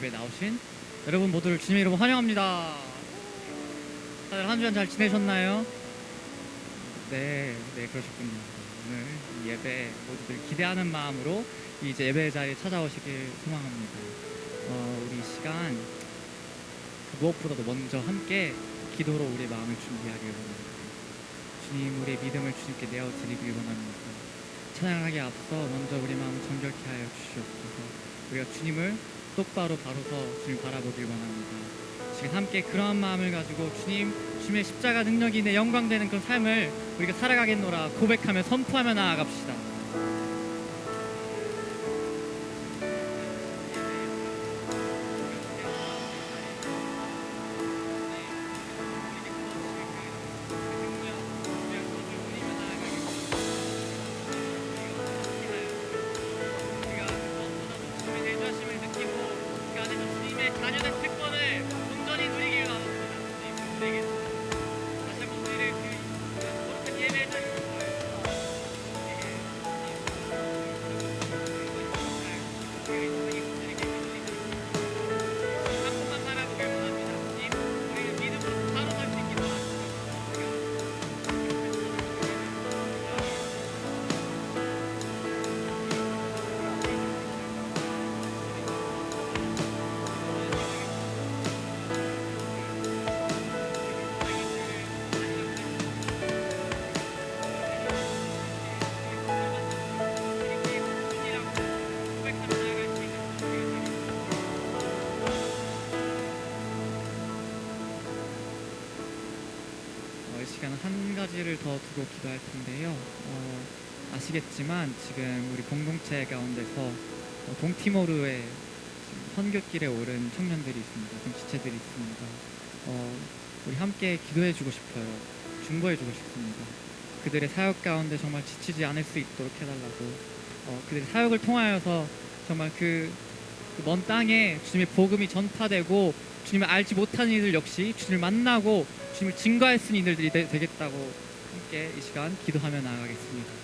예배 나오신 여러분 모두를 주님의 이름으로 환영합니다. 다들 한 주간 잘 지내셨나요? 네, 그러셨군요. 오늘 이 예배 모두들 기대하는 마음으로 이제 예배 자리에 찾아오시길 소망합니다. 우리 이 시간 무엇보다도 먼저 함께 기도로 우리의 마음을 준비하길 원합니다. 주님, 우리의 믿음을 주님께 내어드리길 원합니다. 찬양하기에 앞서 먼저 우리 마음을 정결케 하여 주시옵소서. 우리가 주님을 똑바로 바로서 주님 바라보길 원합니다. 지금 함께 그러한 마음을 가지고 주님의 십자가 능력이 내 영광되는 그런 삶을 우리가 살아가겠노라 고백하며 선포하며 나아갑시다. 자녀된 특권을 온전히 누리길 바랍니다. 우리에게 다시 한번 우리를 거룩한 예배의 자리로 한 분만 바라보길 원합니다. 주님, 우리의 믿음으로 바로 설 수 있기도 합니다. 이 시간은 한 가지를 더 두고 기도할 텐데요. 아시겠지만 지금 우리 공동체 가운데서 동티모르에 지금 선교길에 오른 청년들이 있습니다. 지체들이 있습니다. 우리 함께 기도해주고 싶어요. 중보해주고 싶습니다. 그들의 사역 가운데 정말 지치지 않을 수 있도록 해달라고, 그들의 사역을 통하여서 정말 그 먼 땅에 주님의 복음이 전파되고 주님을 알지 못하는 이들 역시 주님을 만나고 주님을 증거할 수 있는 이들이 되겠다고 함께 이 시간 기도하며 나아가겠습니다.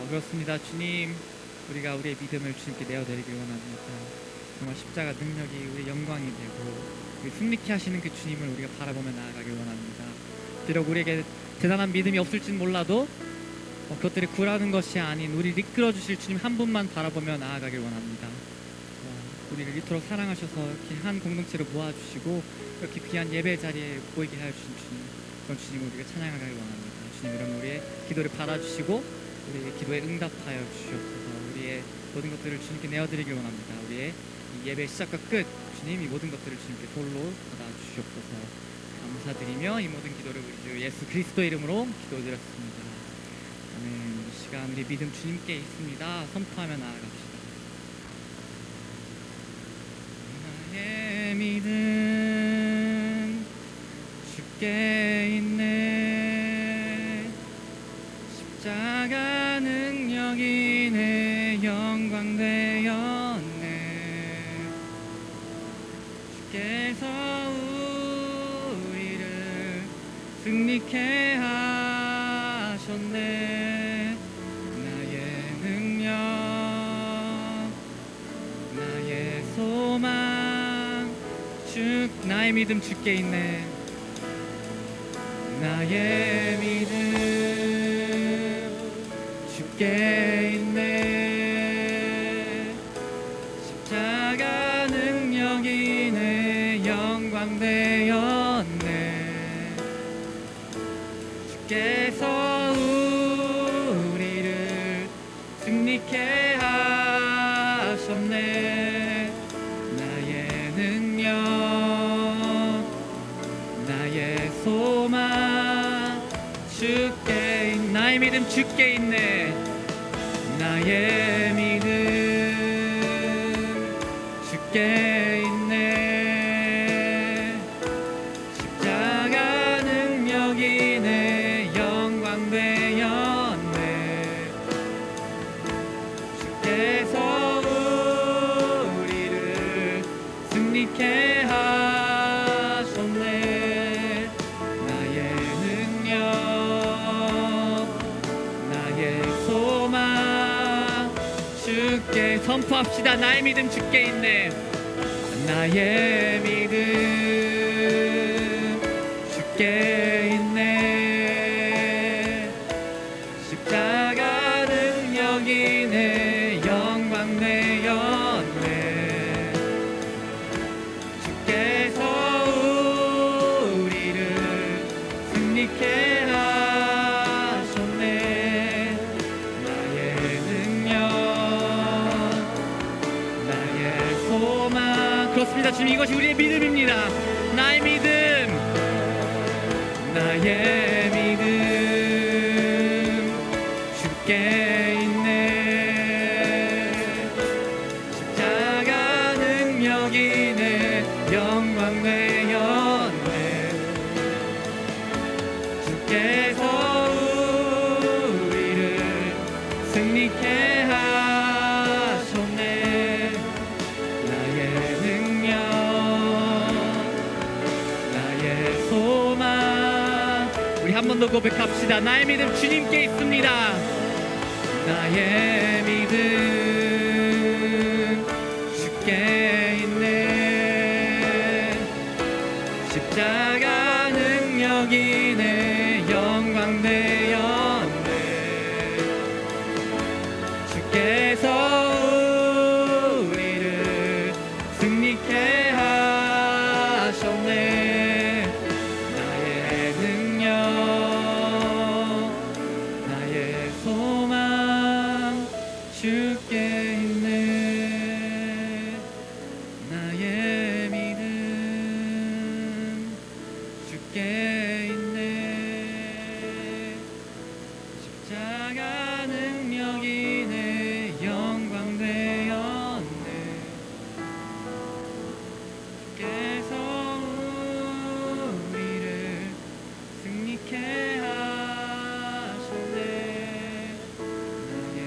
그렇습니다. 주님, 우리가 우리의 믿음을 주님께 내어드리길 원합니다. 정말 십자가 능력이 우리의 영광이 되고 우리 승리케 하시는 그 주님을 우리가 바라보며 나아가길 원합니다. 비록 우리에게 대단한 믿음이 없을진 몰라도 그것들이 구라는 것이 아닌 우리를 이끌어 주실 주님 한 분만 바라보며 나아가길 원합니다. 우리를 이토록 사랑하셔서 이렇게 한 공동체로 모아주시고 이렇게 귀한 예배 자리에 모이게 하여 주신 주님, 그런 주님을 우리가 찬양하길 원합니다. 주님, 이런 우리의 기도를 받아주시고 우리의 기도에 응답하여 주시옵소서. 우리의 모든 것들을 주님께 내어드리길 원합니다. 우리의 이 예배 시작과 끝, 주님 이 모든 것들을 주님께 홀로 받아주시옵소서. 감사드리며 이 모든 기도를 우리 주 예수 그리스도 이름으로 기도드렸습니다. 아멘. 이 시간 우리 믿음 주님께 있습니다. 선포하며 나아갑시다. 나의 믿음 주께 있네. 십자가 능력이 내 영광 되었네. 주께서 우리를 승리케 하셨네. 나의 능력, 나의 소망, 나의 믿음 주께 있네. 나의 믿음 주께 있네. 십자가 능력이 내 주께서 우리를 승리케 하셨네. 나의 능력, 나의 소망 주께, 나의 믿음 주께 있네. 나의 믿음 주께 있네. 십자가 능력이 내 영광 되었네. 주께서 우리를 승리케 하셨네. 나의 능력, 나의 소망 주께 선포합시다. 나의 믿음 주께 있네. 나의 믿음 주께 있네. 십자가 능력이 내 영광 되었네. 주께서 우리를 승리케 하셨네. 나의 능력, 나의 소망. 그렇습니다. 주님, 이것이 우리의 믿음입니다. 나의 믿음, 나의 믿음 주께 있네. 십자가 능력이 내 영광 되었네. 주께서 우리를 승리케 하셨네. 나의 능력, 나의 소망. 우리 한 번 더 고백합시다. 나의 믿음 주님께 있습니다. 나의 믿음 주께 있네. 십자가 능력이 내 영광 되었네. 주께서 우리를 승리케 하셨네. 나의 능력, 나의 소망 주께 있네. 나의 믿음 주께 있네. 십자가 능력이 내 영광 되었네. 주께서 우리를 승리케 하셨네. 나의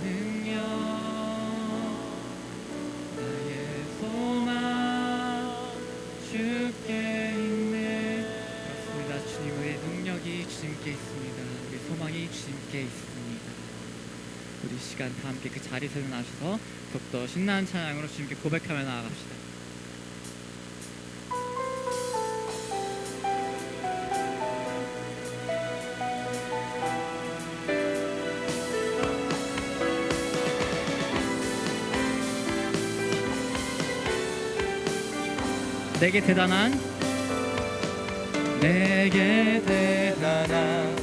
능력, 나의 소망 주께 있네. 그렇습니다. 주님, 우리의 능력이 주님께 있습니다. 우리의 소망이 주님께 있습니다. 우리 시간 다 함께 그 자리에서 일어나셔서 더욱더 신나는 찬양으로 주님께 고백하며 나아갑시다. 내게 대단한, 내게 대단한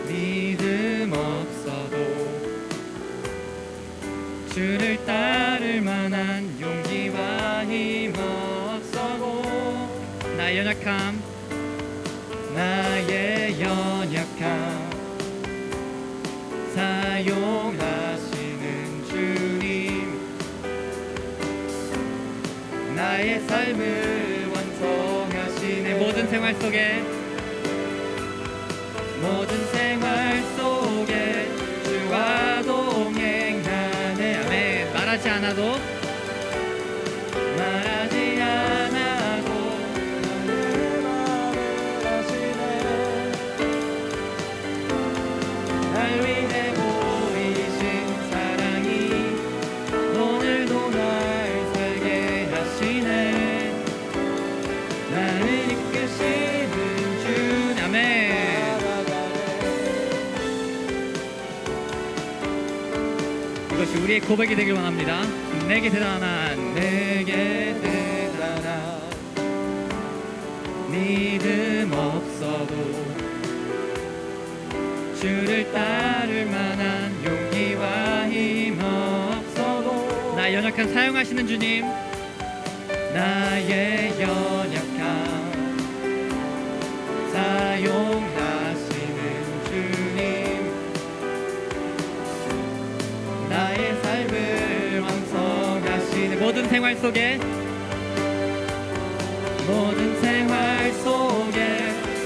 믿음 없어도 주를 따를 만한 용기와 힘 없어도 나의 연약함, 나의 연약함 사용하시는 주님, 나의 삶을 완성하시네. 모든 생활 속에, 모든 생활 속에 주와 동행하네. 아멘. 말하지 않아도, 말하지 않아도 날 위해 보이신 사랑이 오늘도 날 살게 하시네. 나를 이끄시는 주. 아멘. 이것이 우리의 고백이 되길 원합니다. 내게 대단한, 내게 대단한 믿음 없어도 주를 따를 만한 용기와 힘 없어도 나 연약한 사용하시는 주님 나의 연약함 사용하시는 주님 나의 삶을 왕성하시는 모든 생활 속에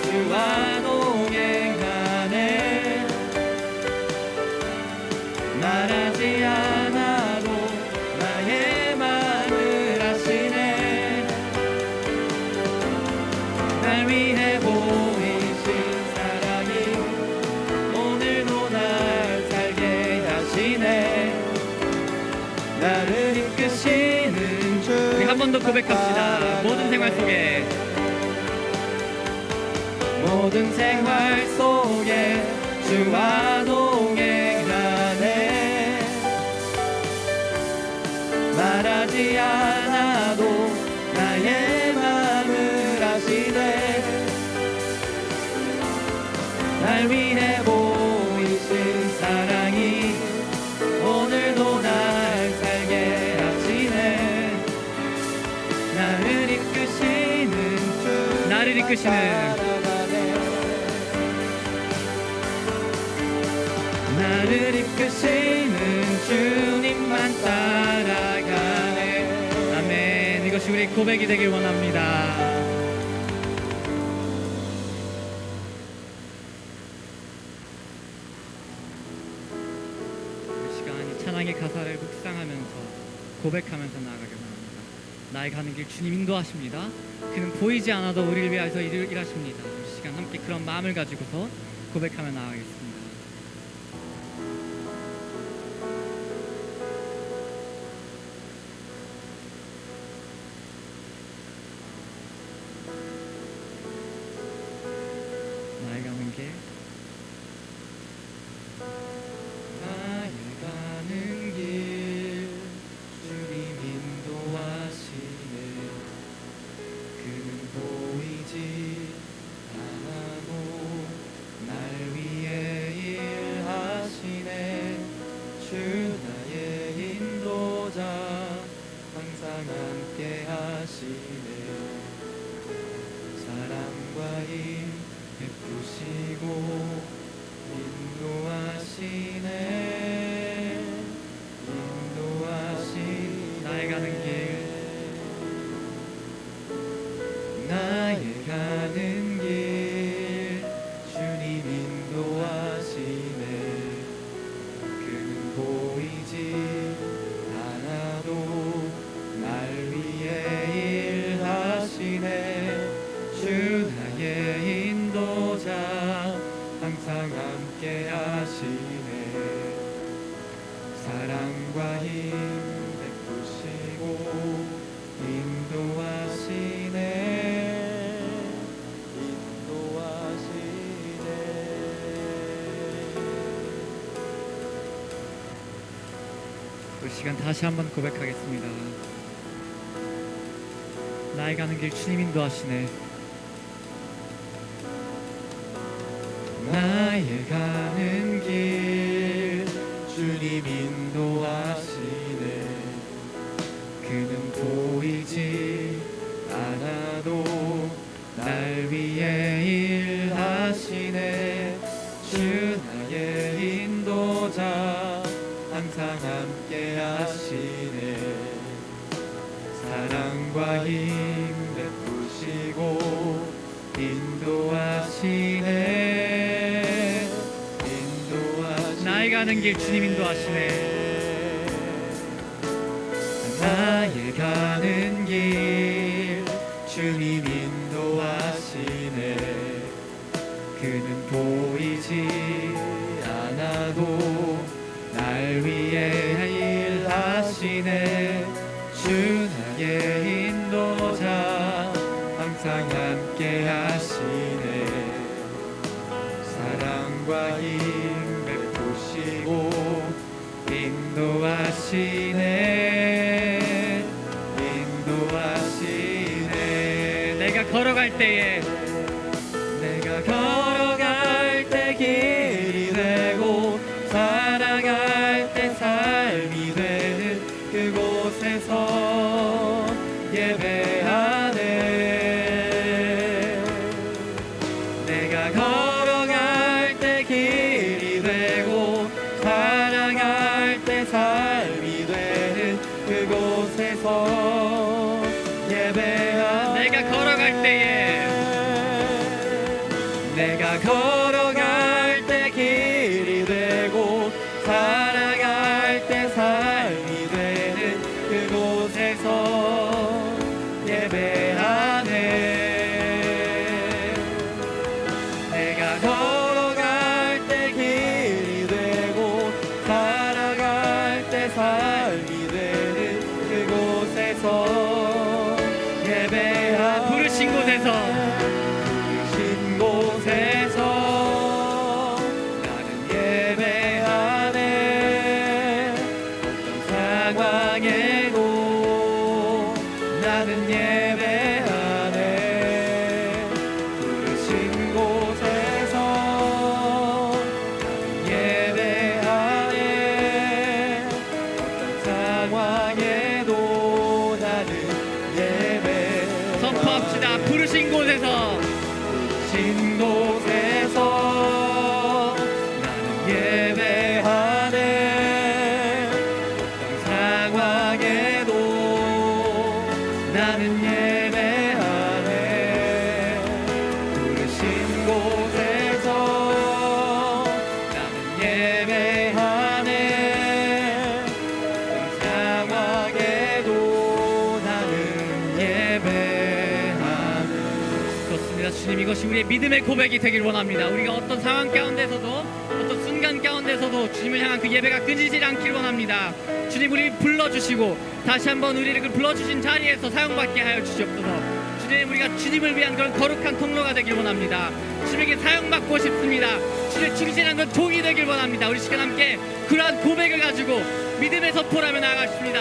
주와 동행하네 말하지 않아도 나의 마음을 아시네 날 위해 보이신 사랑이 오늘도 날 살게 하시네 나를 이끄시는 주 우리 한 번 더 고백합시다. 모든 생활 속에 주와 동행하네 말하지 않아도 나의 마음을 아시네 날 위해 보이신 사랑이 오늘도 날 살게 하시네 나를 이끄시는 나를 이끄시는 주님만 따라가네 아멘. 이것이 우리 고백이 되길 원합니다. 이 시간 찬양의 가사를 묵상하면서 고백하면서 나아가길 원합니다. 나의 가는 길 주님 인도하십니다. 그는 보이지 않아도 우리를 위하여서 일하십니다. 이 시간 함께 그런 마음을 가지고서 고백하며 나아가겠습니다. 나의 가는 길 주님 인도하시네 그는 보이지 않아도 날 위해 일하시네 주 나의 인도자 항상 함께 하시네 사랑과 힘 베푸시고 인도하시네 나의 가는 길 주님 인도하시네 그는 보이지 않아도 날 위해 일하시네 주 나의 인도자 항상 함께 하시네 사랑과 힘 베푸시고 인도하시네 이 시간 다시 한번 고백하겠습니다. 나의 가는 길 주님 인도하시네 나의 가는 길 주님 인도하시네 그는 보이지 않아도 날 위해 일하시네 주 나의 인도자 항상 함께 하시네 사랑과 힘 베푸시고 인도하시네 나의 가는 길 주님 인도하시네 나의 가는 길 주님 인도하시네 그는 보이지 않아도 날 위해 일하시네 주 나의 인도자 항상 함께 하시네 사랑과 힘 베푸시고 인도하시네 내가 걸어갈 때 길이 내가 걸어갈 때 길이 되고 살아갈 때 삶이 되는 그곳에서 예배하. 내가 걸어갈 때에, 내가 걸어갈 때 길이 되고 살아갈 때 삶이 되는 그곳에서 예배하네. 내가 걸어갈 때 길이 되고 살아갈 때 삶이 되는 그곳에서 예배하네. 부르신 곳에서, 부르신 곳에서 나는 예배하네. 어떤 상황에도 나는 예배하네. 부르신 곳에서 나는 예배하네. 어떤 상황에도 나는 예배. 선포합시다. 부르신 곳에서, 부르신 곳에서 나는 예배하네. 어떤 상황에도 나는 예배하네. 부르신 곳에서 나는 예배하네. 어떤 상황에도 나는 예배하네. 그렇습니다. 주님, 이것이 우리의 믿음의 고백이 되길 원합니다. 우리가 어떤 상황 가운데서도, 어떤 순간 가운데서도 주님을 향한 그 예배가 끊이지 않길 원합니다. 주님, 우리 불러주시고 다시 한번 우리를 그 불러주신 자리에서 사용받게 하여 주시옵소서. 주님, 우리가 주님을 위한 그런 거룩한 통로가 되길 원합니다. 주님에게 사용받고 싶습니다. 주님의 충실한 그 종이 되길 원합니다. 우리 시간 함께 그러한 고백을 가지고 믿음의 선포라며 나아가십니다.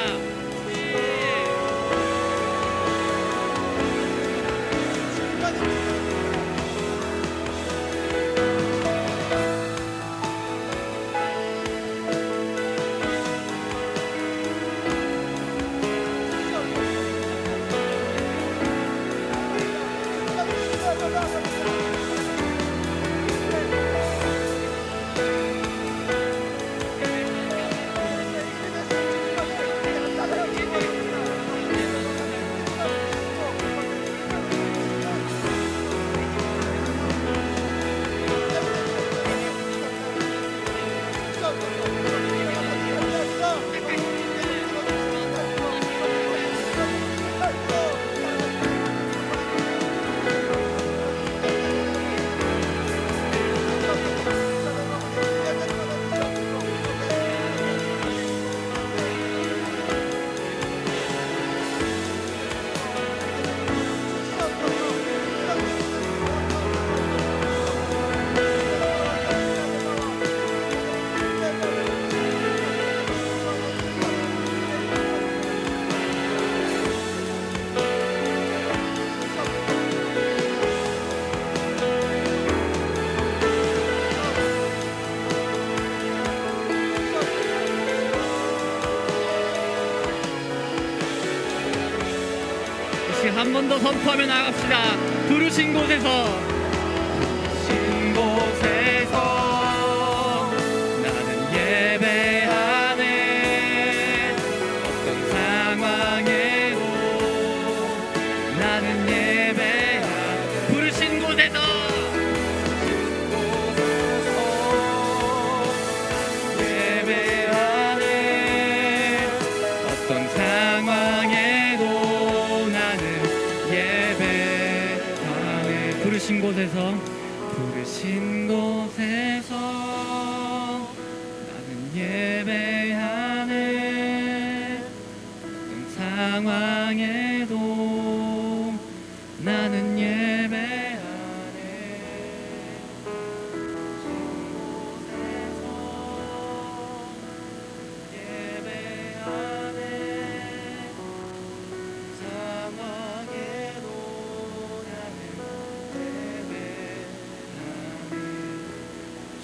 한 번 더 선포하며 나갑시다. 부르신 곳에서, 부르신 곳에서 나는 예배하네. 어떤 상황에도 나는 예배하네. 부르신 곳에서, 예배하네. 어떤 상황에도 예배하네. 부르신 곳에서, 부르신 곳에서 나는 예배하네. 어떤 상황에도 나는 예배하네.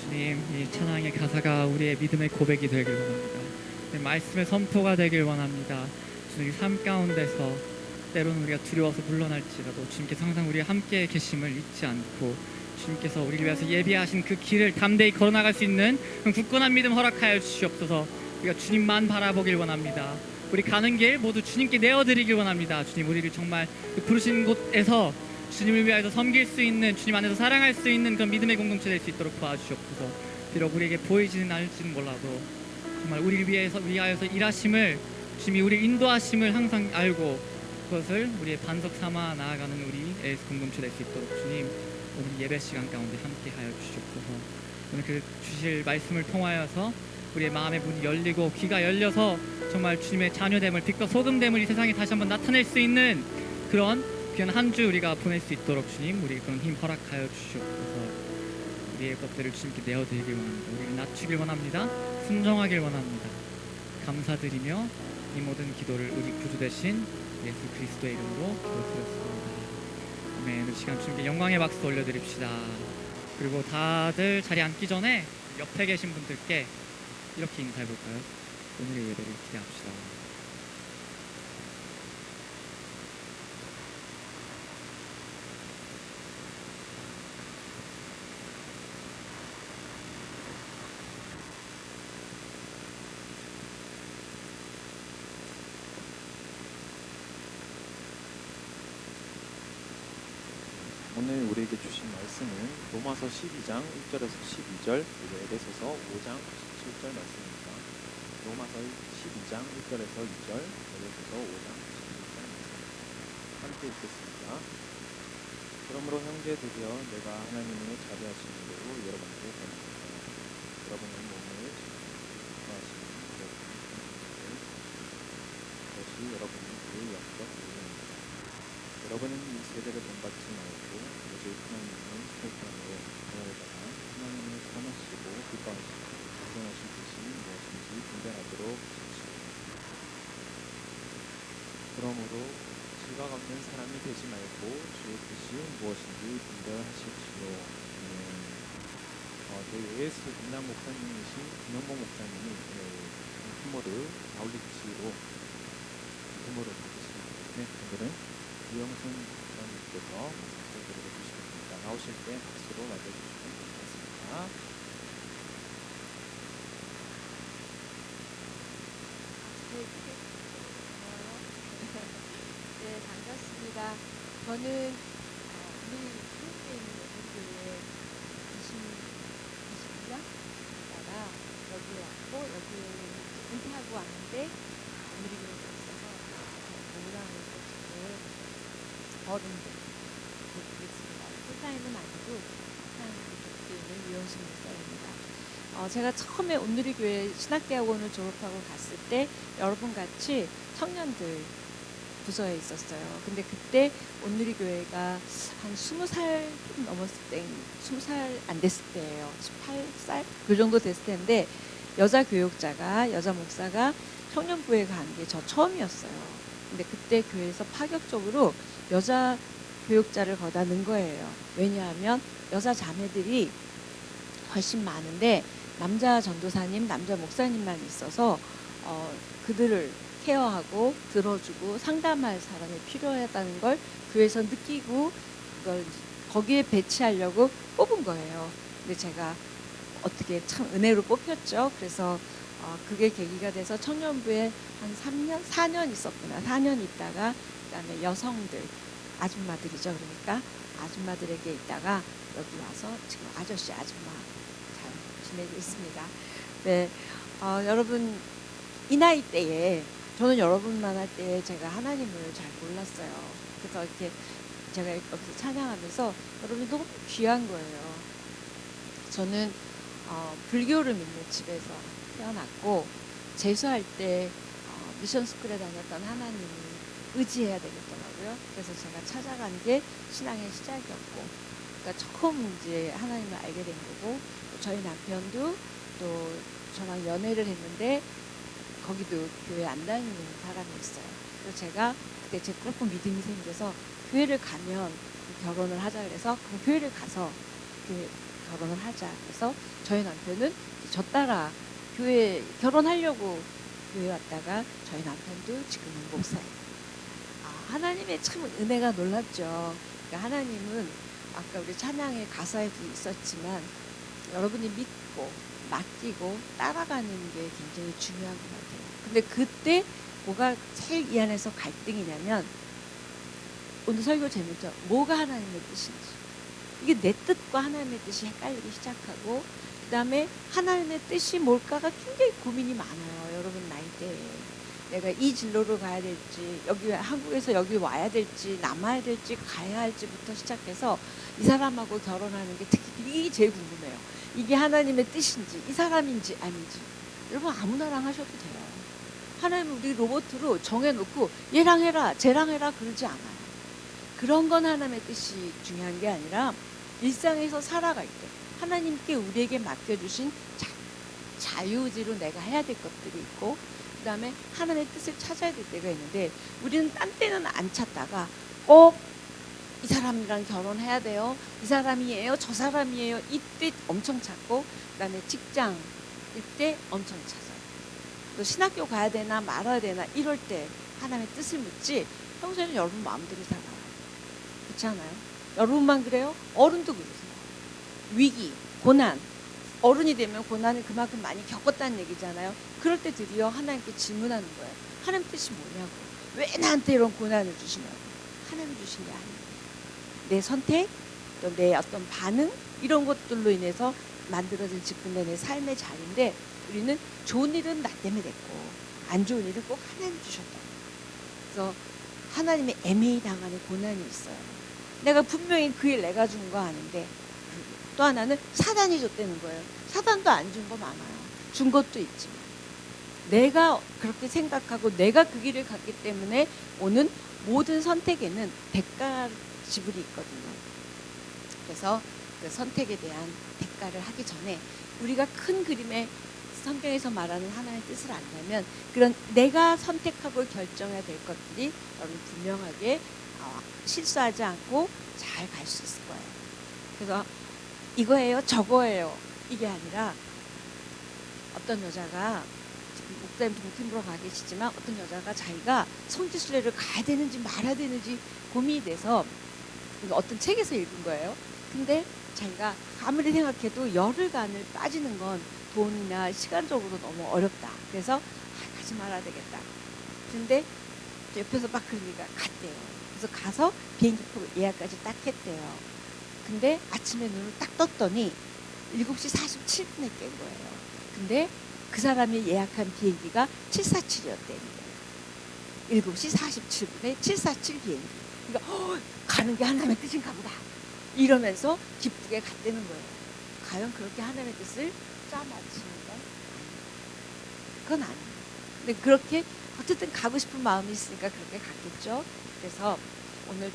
주님, 이 찬양의 가사가 우리의 믿음의 고백이 되길 원합니다. 말씀의 선포가 되길 원합니다. 주님, 삶 가운데서 때로는 우리가 두려워서 물러날지라도 주님께서 항상 우리와 함께 계심을 잊지 않고 주님께서 우리를 위해서 예비하신 그 길을 담대히 걸어나갈 수 있는 굳건한 믿음 허락하여 주시옵소서. 우리가 주님만 바라보길 원합니다. 우리 가는 길 모두 주님께 내어드리길 원합니다. 주님, 우리를 정말 부르신 곳에서 주님을 위하여 섬길 수 있는, 주님 안에서 사랑할 수 있는 그런 믿음의 공동체 될 수 있도록 도와주시옵소서. 비록 우리에게 보이지는 않을지는 몰라도 정말 우리를 위하여서 일하심을, 주님이 우리를 인도하심을 항상 알고 그것을 우리의 반석 삼아 나아가는 우리 AS 공동체 될 수 있도록 주님, 오늘 예배 시간 가운데 함께하여 주시옵소서. 오늘 그 주실 말씀을 통하여서 우리의 마음의 문이 열리고 귀가 열려서 정말 주님의 자녀됨을, 빛과 소금됨을 이 세상에 다시 한번 나타낼 수 있는 그런 귀한 한 주 우리가 보낼 수 있도록 주님, 우리에게 그런 힘 허락하여 주시옵소서. 우리의 것들을 주님께 내어드리길 원합니다. 우리를 낮추길 원합니다. 순종하길 원합니다. 감사드리며 이 모든 기도를 우리 구주 되신 예수 그리스도의 이름으로 기도드렸습니다. 아멘. 이 시간 주님께 영광의 박수 올려드립시다. 그리고 다들 자리에 앉기 전에 옆에 계신 분들께 이렇게 인사해볼까요? 오늘의 예배를 기대합시다. 오늘 우리에게 주신 말씀은 로마서 12장 1절에서 12절, 그리고 에베소서 5장 17절 말씀입니다. 로마서 12장 1절에서 2절, 에베소서 5장 17절 말씀 함께 읽겠습니다. 그러므로 형제들이여, 내가 하나님의 자비하시는 대로 여러분에게 권합니다. 여러분의 몸을 기뻐하시는 그것이 여러분의 그 영적 의입니다. 여러분은 이 세대를 본받지 말고 오직 하나님의 혈통으로 하나님다가 하나님을 선하시고 기뻐하시고 공정하신 뜻이 무엇인지 분별하도록 하십시오. 그러므로 지각 없는 사람이 되지 말고 주의 뜻이 무엇인지 분별하십시오. 저희 AS 김남 목사님이신 김영봉 목사님이 부모를 아울리치로 부모를 받으시는 오늘은 이영순 목사님께서 설교를 해주시겠습니다. 나오실 때 박수로 맞아주시면 좋겠습니다. 네, 반갑습니다. 저는 우리 한국에 있는 교회 20년 있다가 여기 왔고, 여기 은퇴하고 왔는데 우리 교회에 있어서 모랑에서 지금 어른들 그렇습니다. 풀타임은 아니고 풀타임에 있는 유현신 목사입니다. 제가 처음에 온누리교회 신학대학원을 졸업하고 갔을 때 여러분 같이 청년들 부서에 있었어요. 근데 그때 온누리교회가 한 20살 좀 넘었을 때, 20살 안 됐을 때예요. 18살 그 정도 됐을 텐데 여자 교육자가, 여자 목사가 청년부에 간 게 저 처음이었어요. 근데 그때 교회에서 파격적으로 여자 교육자를 거다 넣은 거예요. 왜냐하면 여자 자매들이 훨씬 많은데 남자 전도사님, 남자 목사님만 있어서 그들을 케어하고 들어주고 상담할 사람이 필요하다는 걸 교회에서 느끼고 그걸 거기에 배치하려고 뽑은 거예요. 근데 제가 어떻게 참 은혜로 뽑혔죠. 그래서 그게 계기가 돼서 청년부에 한 3년, 4년 있었구나. 4년 있다가 그다음에 여성들, 아줌마들이죠. 그러니까 아줌마들에게 있다가 여기 와서 지금 아저씨, 아줌마 잘 지내고 있습니다. 네, 여러분 이 나이 때에 저는 여러분 만날 때에 제가 하나님을 잘 몰랐어요. 그래서 이렇게 제가 여기서 찬양하면서 여러분이 너무 귀한 거예요. 저는 불교를 믿는 집에서 태어났고 재수할 때 미션 스쿨에 다녔던 하나님을 의지해야 되겠더라고요. 그래서 제가 찾아간 게 신앙의 시작이었고, 그러니까 처음 이제 하나님을 알게 된 거고, 저희 남편도 또 저랑 연애를 했는데 거기도 교회 안 다니는 사람이었어요. 그래서 제가 그때 제 조금 믿음이 생겨서 교회를 가면 결혼을 하자 그래서 그럼 교회를 가서 교회 결혼을 하자. 그래서 저희 남편은 저 따라 교회 결혼하려고 교회 왔다가 저희 남편도 지금은 목사예요. 하나님의 참 은혜가 놀랍죠. 그러니까 하나님은 아까 우리 찬양의 가사에도 있었지만 여러분이 믿고 맡기고 따라가는 게 굉장히 중요한 것 같아요. 근데 그때 뭐가 제일 이 안에서 갈등이냐면 오늘 설교 제목처럼 뭐가 하나님의 뜻인지, 이게 내 뜻과 하나님의 뜻이 헷갈리기 시작하고, 그 다음에 하나님의 뜻이 뭘까가 굉장히 고민이 많아요. 여러분 나이대에 내가 이 진로로 가야 될지, 여기 한국에서 여기 와야 될지, 남아야 될지, 가야 할지부터 시작해서 이 사람하고 결혼하는 게 특히 제일 궁금해요. 이게 하나님의 뜻인지, 이 사람인지 아닌지. 여러분 아무나랑 하셔도 돼요. 하나님은 우리 로봇으로 정해놓고 얘랑 해라 쟤랑 해라 그러지 않아요. 그런 건 하나님의 뜻이 중요한 게 아니라 일상에서 살아갈 때 하나님께 우리에게 맡겨주신 자유의지로 내가 해야 될 것들이 있고, 그 다음에 하나님의 뜻을 찾아야 될 때가 있는데, 우리는 딴 때는 안 찾다가 꼭 이 사람이랑 결혼해야 돼요, 이 사람이에요, 저 사람이에요, 이때 엄청 찾고, 그 다음에 직장일 때 엄청 찾아요. 또 신학교 가야 되나 말아야 되나 이럴 때 하나님의 뜻을 묻지, 평소에는 여러분 마음대로 살아요. 그렇지 않아요? 여러분만 그래요? 어른도 그러세요. 위기, 고난, 어른이 되면 고난을 그만큼 많이 겪었다는 얘기잖아요. 그럴 때 드디어 하나님께 질문하는 거예요. 하나님 뜻이 뭐냐고. 왜 나한테 이런 고난을 주시냐고. 하나님 주신 게 아니에요. 내 선택, 또 내 어떤 반응, 이런 것들로 인해서 만들어진 직분된 내 삶의 자리인데, 우리는 좋은 일은 나 때문에 됐고 안 좋은 일은 꼭 하나님 주셨다. 그래서 하나님의 애매히 당하는 고난이 있어요. 내가 분명히 그 일 내가 준 거 아닌데, 또 하나는 사단이 줬다는 거예요. 사단도 안 준 거 많아요. 준 것도 있지만 내가 그렇게 생각하고 내가 그 길을 갔기 때문에 오는 모든 선택에는 대가 지불이 있거든요. 그래서 그 선택에 대한 대가를 하기 전에 우리가 큰 그림의 성경에서 말하는 하나님의 뜻을 안다면, 그런 내가 선택하고 결정해야 될 것들이 여러분 분명하게 실수하지 않고 잘 갈 수 있을 거예요. 그래서 이거예요 저거예요 이게 아니라, 어떤 여자가 지금 목사님 동팀으로 가 계시지만 어떤 여자가 자기가 성지순례를 가야 되는지 말아야 되는지 고민이 돼서 어떤 책에서 읽은 거예요. 근데 자기가 아무리 생각해도 열흘간을 빠지는 건 돈이나 시간적으로 너무 어렵다. 그래서 가지 말아야 되겠다. 근데 옆에서 막 그러니까 갔대요. 그래서 가서 비행기표 예약까지 딱 했대요. 근데 아침에 눈을 딱 떴더니 7시 47분에 깬 거예요. 근데 그 사람이 예약한 비행기가 747이었대요. 7시 47분에 747 비행기. 그러니까 가는 게 하나님의 뜻인가 보다 이러면서 기쁘게 갔다는 거예요. 과연 그렇게 하나님의 뜻을 짜맞추는 건 그건 아니에요. 근데 그렇게 어쨌든 가고 싶은 마음이 있으니까 그렇게 갔겠죠. 그래서 오늘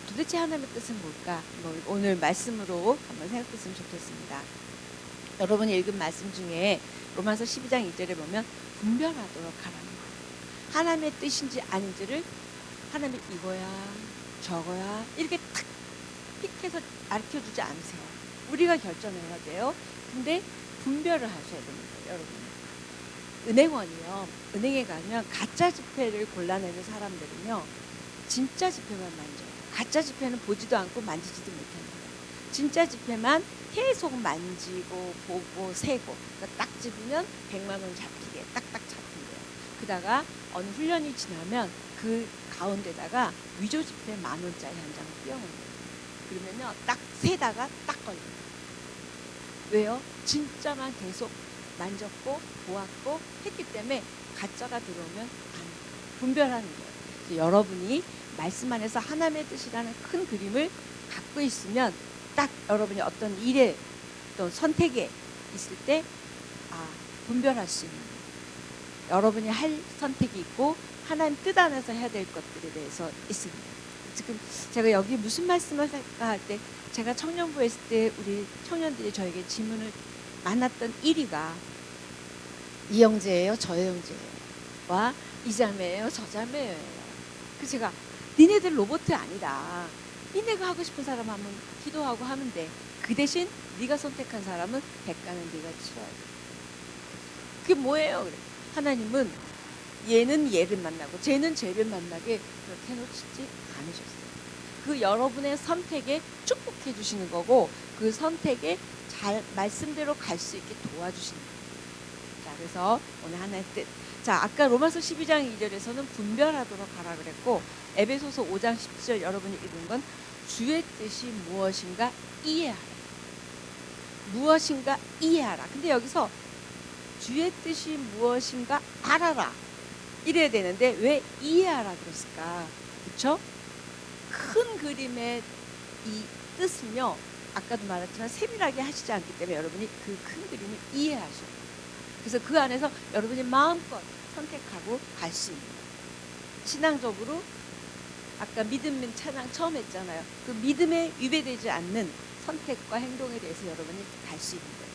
도대체 하나님의 뜻은 뭘까? 오늘 말씀으로 한번 생각했으면 좋겠습니다. 여러분이 읽은 말씀 중에 로마서 12장 2절에 보면 분별하도록 하라는 거예요. 하나님의 뜻인지 아닌지를 하나님이 이거야 저거야 이렇게 탁 픽해서 가르쳐주지 않으세요. 우리가 결정해야 돼요. 근데 분별을 하셔야 됩니다. 여러분, 은행원이요, 은행에 가면 가짜 지폐를 골라내는 사람들은요 진짜 지폐만 만져요. 가짜 지폐는 보지도 않고 만지지도 못하는 거예요. 진짜 지폐만 계속 만지고 보고 세고, 그러니까 딱 집으면 100만 원 잡히게 딱딱 잡힌대요. 그다가 어느 훈련이 지나면 그 가운데다가 위조 지폐 10,000원짜리 한 장을 띄워놓는. 그러면요 딱 세다가 딱 걸려요. 왜요? 진짜만 계속 만졌고 보았고 했기 때문에 가짜가 들어오면 안 분별하는 거예요. 그래서 여러분이 말씀 안에서 하나님의 뜻이라는 큰 그림을 갖고 있으면 딱 여러분이 어떤 일에 또 선택에 있을 때 분별할 수 있는 거예요. 여러분이 할 선택이 있고 하나님 뜻 안에서 해야 될 것들에 대해서 있습니다. 지금 제가 여기 무슨 말씀을 할까 할 때, 제가 청년부에 있을 때 우리 청년들이 저에게 질문을 만났던 1위가 이 형제예요 저 형제예요 와 이 자매예요 저 자매예요. 그래서 제가 니네들 로봇이 아니다. 니네가 하고 싶은 사람 하면 기도하고 하면 돼. 그 대신 네가 선택한 사람은 대가는 네가 치러야 돼. 그게 뭐예요? 그래. 하나님은 얘는 얘를 만나고 쟤는 쟤를 만나게 그렇게 해놓지 않으셨어요. 그 여러분의 선택에 축복해 주시는 거고 그 선택에 잘 말씀대로 갈 수 있게 도와주시는 거예요. 자, 그래서 오늘 하나의 뜻. 자, 아까 로마서 12장 2절에서는 분별하도록 하라 그랬고 에베소서 5장 10절 여러분이 읽은 건 주의 뜻이 무엇인가 이해하라. 무엇인가 이해하라. 근데 여기서 주의 뜻이 무엇인가 알아라. 이래야 되는데 왜 이해하라 그랬을까? 그렇죠? 큰 그림의 이 뜻은요. 아까도 말했지만 세밀하게 하시지 않기 때문에 여러분이 그 큰 그림을 이해하셔야 돼요. 그래서 그 안에서 여러분이 마음껏 선택하고 갈 수 있는 거예요. 신앙적으로 아까 믿음 찬양 처음 했잖아요. 그 믿음에 위배되지 않는 선택과 행동에 대해서 여러분이 갈 수 있는 거예요.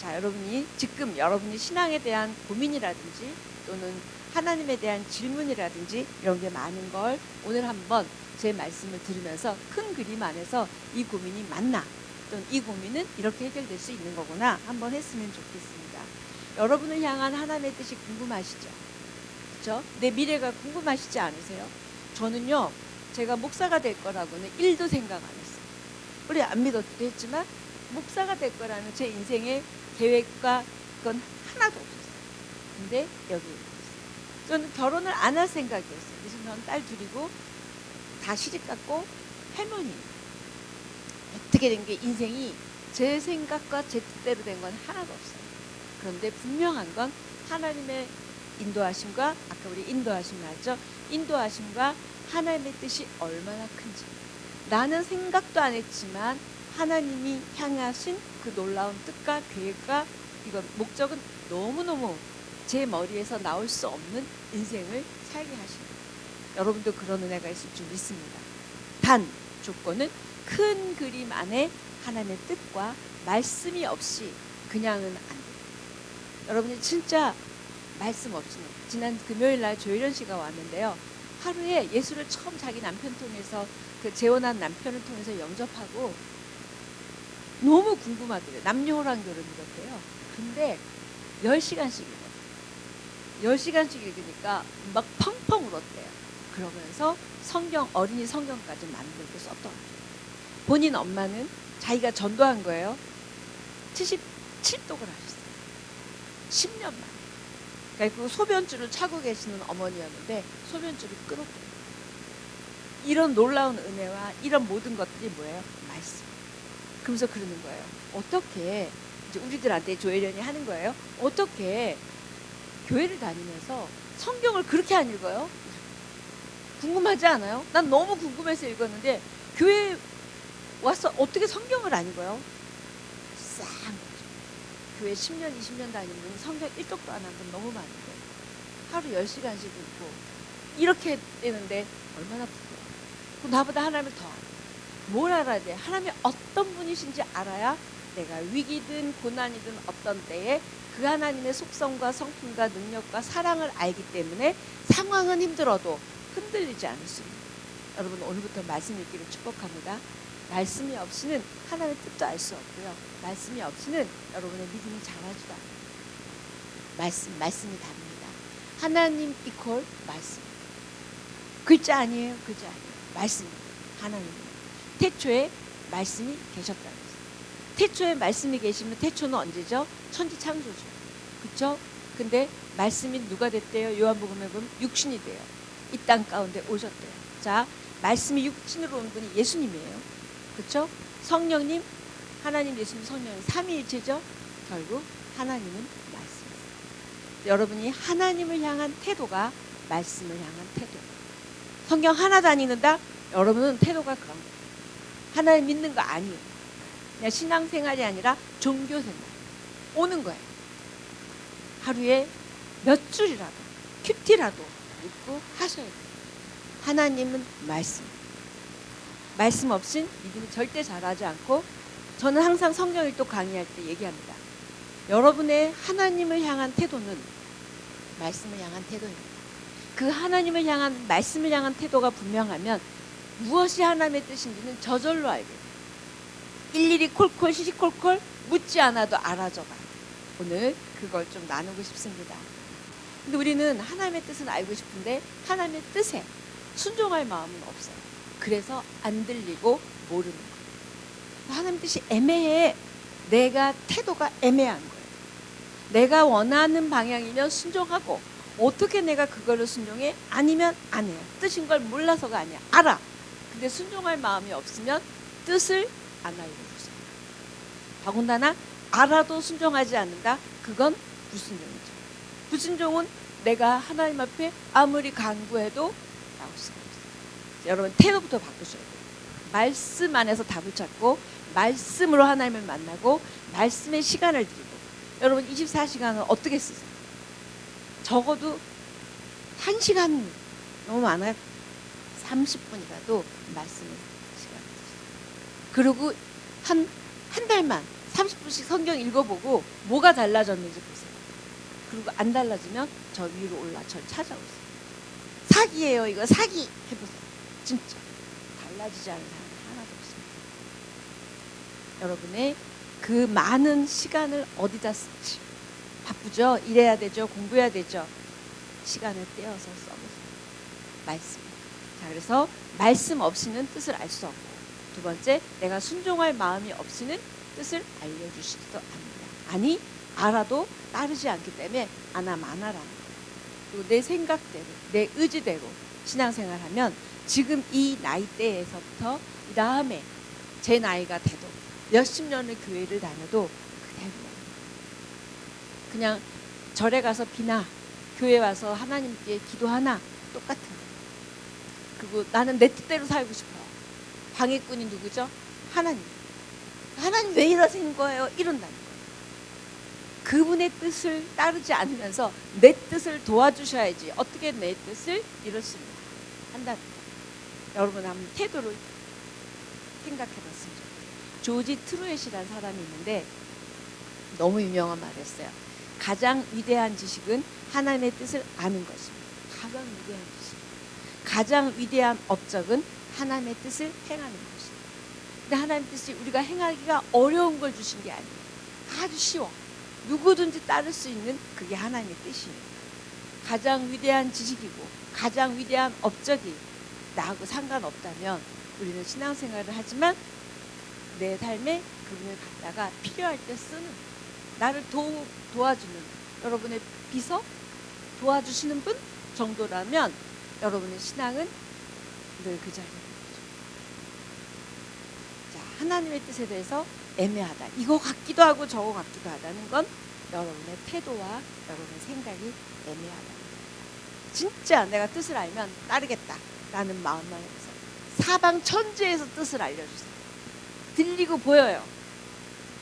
자, 여러분이 지금 여러분이 신앙에 대한 고민이라든지 또는 하나님에 대한 질문이라든지 이런 게 많은 걸 오늘 한번 제 말씀을 들으면서 큰 그림 안에서 이 고민이 맞나 또는 이 고민은 이렇게 해결될 수 있는 거구나 한번 했으면 좋겠습니다. 여러분을 향한 하나님의 뜻이 궁금하시죠? 그렇죠? 내 미래가 궁금하시지 않으세요? 저는요, 제가 목사가 될 거라고는 1도 생각 안 했어요. 우리 안 믿었기도 했지만 목사가 될 거라는 제 인생의 계획과 그건 하나도 없었어요. 근데 여기 있어요. 저는 결혼을 안 할 생각이었어요. 그래서 저는 딸 둘이고 다 시집갔고 할머니. 어떻게 된 게 인생이 제 생각과 제 뜻대로 된 건 하나도 없어요. 그런데 분명한 건 하나님의 인도하심과 아까 우리 인도하심 나왔죠? 인도하심과 하나님의 뜻이 얼마나 큰지 나는 생각도 안 했지만 하나님이 향하신 그 놀라운 뜻과 계획과 이건 목적은 너무너무 제 머리에서 나올 수 없는 인생을 살게 하십니다. 여러분도 그런 은혜가 있을 줄 믿습니다. 단 조건은 큰 그림 안에 하나님의 뜻과 말씀이 없이 그냥은 안 돼요. 여러분이 진짜 말씀 없이는 지난 금요일 날 조혜련 씨가 왔는데요. 하루에 예수를 처음 자기 남편 통해서 그 재혼한 남편을 통해서 영접하고 너무 궁금하더래요. 남녀호랑 결혼 이렇대요. 근데 10시간씩 읽어요. 10시간씩 읽으니까 막 펑펑 울었대요. 그러면서 성경 어린이 성경까지 만들고 썼더라고요. 본인 엄마는 자기가 전도한 거예요. 77독을 하셨어요. 10년 만에. 그러니까 그 소변줄을 차고 계시는 어머니였는데 소변줄을 끊었대요. 이런 놀라운 은혜와 이런 모든 것들이 뭐예요? 말씀. 그러면서 그러는 거예요. 어떻게 이제 우리들한테 조혜련이 하는 거예요. 어떻게 교회를 다니면서 성경을 그렇게 안 읽어요? 궁금하지 않아요? 난 너무 궁금해서 읽었는데 교회 와서 어떻게 성경을 안 읽어요? 싹 교회 10년, 20년 다니면 성경 1독도 안 한 건 너무 많은데 하루 10시간씩 읽고 이렇게 되는데 얼마나 부끄러워. 나보다 하나님을 더 알아. 뭘 알아야 돼? 하나님이 어떤 분이신지 알아야 내가 위기든 고난이든 어떤 때에 그 하나님의 속성과 성품과 능력과 사랑을 알기 때문에 상황은 힘들어도 흔들리지 않을 수 있는 여러분 오늘부터 말씀 읽기를 축복합니다. 말씀이 없이는 하나님의 뜻도 알 수 없고요. 말씀이 없이는 여러분의 믿음이 자라지도 않아요. 말씀이 다릅니다. 하나님 이퀄 말씀. 글자 아니에요. 글자 아니에요. 말씀입니다. 하나님. 태초에 말씀이 계셨다는 거예요. 태초에 말씀이 계시면 태초는 언제죠? 천지 창조죠. 그렇죠? 근데 말씀이 누가 됐대요? 요한복음에 보면 육신이 돼요. 이 땅 가운데 오셨대요. 자, 말씀이 육신으로 온 분이 예수님이에요. 그렇죠? 성령님, 하나님, 예수님, 성령님 삼위일체죠. 결국 하나님은 말씀이세요. 여러분이 하나님을 향한 태도가 말씀을 향한 태도. 성경 하나도 안 읽는다? 여러분은 태도가 그런 거예요. 하나님 믿는 거 아니에요. 그냥 신앙생활이 아니라 종교생활. 오는 거예요. 하루에 몇 줄이라도 큐티라도 읽고 하셔야 돼요. 하나님은 말씀. 말씀 없인 믿음이 절대 자라지 않고 저는 항상 성경 일독 강의할 때 얘기합니다. 여러분의 하나님을 향한 태도는 말씀을 향한 태도입니다. 그 하나님을 향한 말씀을 향한 태도가 분명하면 무엇이 하나님의 뜻인지는 저절로 알게 돼요. 일일이 콜콜 시시콜콜 묻지 않아도 알아져가요. 오늘 그걸 좀 나누고 싶습니다. 근데 우리는 하나님의 뜻은 알고 싶은데 하나님의 뜻에 순종할 마음은 없어요. 그래서 안 들리고 모르는 거예요. 하나님 뜻이 애매해. 내가 태도가 애매한 거예요. 내가 원하는 방향이면 순종하고, 어떻게 내가 그거를 순종해? 아니면 안 해요. 뜻인 걸 몰라서가 아니야. 알아. 근데 순종할 마음이 없으면 뜻을 안 알려주세요. 더군다나 알아도 순종하지 않는다? 그건 불순종이죠. 불순종은 내가 하나님 앞에 아무리 간구해도 나올 수가 없어요. 여러분, 태도부터 바꾸셔야 돼요. 말씀 안에서 답을 찾고, 말씀으로 하나님을 만나고, 말씀의 시간을 드리고. 여러분, 24시간은 어떻게 쓰세요? 적어도 1시간 너무 많아요. 30분이라도 말씀의 시간을 드세요. 그리고 한 달만 30분씩 성경 읽어보고 뭐가 달라졌는지 보세요. 그리고 안 달라지면 저 위로 올라 절 찾아오세요. 사기예요, 이거 사기. 해보세요. 진짜 달라지지 않은 사람이 하나도 없습니다. 여러분의 그 많은 시간을 어디다 쓸지. 바쁘죠? 일해야 되죠? 공부해야 되죠? 시간을 떼어서 써보세요. 말씀. 자, 그래서 말씀 없이는 뜻을 알 수 없고, 두 번째, 내가 순종할 마음이 없이는 뜻을 알려주시지도 않는다. 아니, 알아도 따르지 않기 때문에 안 하면 안 하라는 거예요. 그리고 내 생각대로, 내 의지대로 신앙생활하면 지금 이 나이대에서부터 이 다음에 제 나이가 돼도 몇십 년을 교회를 다녀도 그대로 그냥 절에 가서 비나 교회 와서 하나님께 기도하나 똑같은 거예요. 그리고 나는 내 뜻대로 살고 싶어요. 방해꾼이 누구죠? 하나님. 하나님 왜 이러신 거예요? 이런다는 거예요. 그분의 뜻을 따르지 않으면서 내 뜻을 도와주셔야지 어떻게 내 뜻을 이뤘습니다. 한다는 거예요. 여러분 한번 태도를 생각해봤으면 좋겠어요. 조지 트루엣이라는 사람이 있는데 너무 유명한 말을 했어요. 가장 위대한 지식은 하나님의 뜻을 아는 것입니다. 가장 위대한 지식. 가장 위대한 업적은 하나님의 뜻을 행하는 것입니다. 근데 하나님의 뜻이 우리가 행하기가 어려운 걸 주신 게 아니에요. 아주 쉬워. 누구든지 따를 수 있는 그게 하나님의 뜻이에요. 가장 위대한 지식이고 가장 위대한 업적이 나하고 상관없다면 우리는 신앙생활을 하지만 내 삶에 그분을 갖다가 필요할 때 쓰는, 나를 도와주는, 여러분의 비서 도와주시는 분 정도라면 여러분의 신앙은 늘 그 자리에 있죠. 자, 하나님의 뜻에 대해서 애매하다. 이거 같기도 하고 저거 같기도 하다는 건 여러분의 태도와 여러분의 생각이 애매하다. 진짜 내가 뜻을 알면 따르겠다라는 마음만 해서 사방 천지에서 뜻을 알려주세요. 들리고 보여요.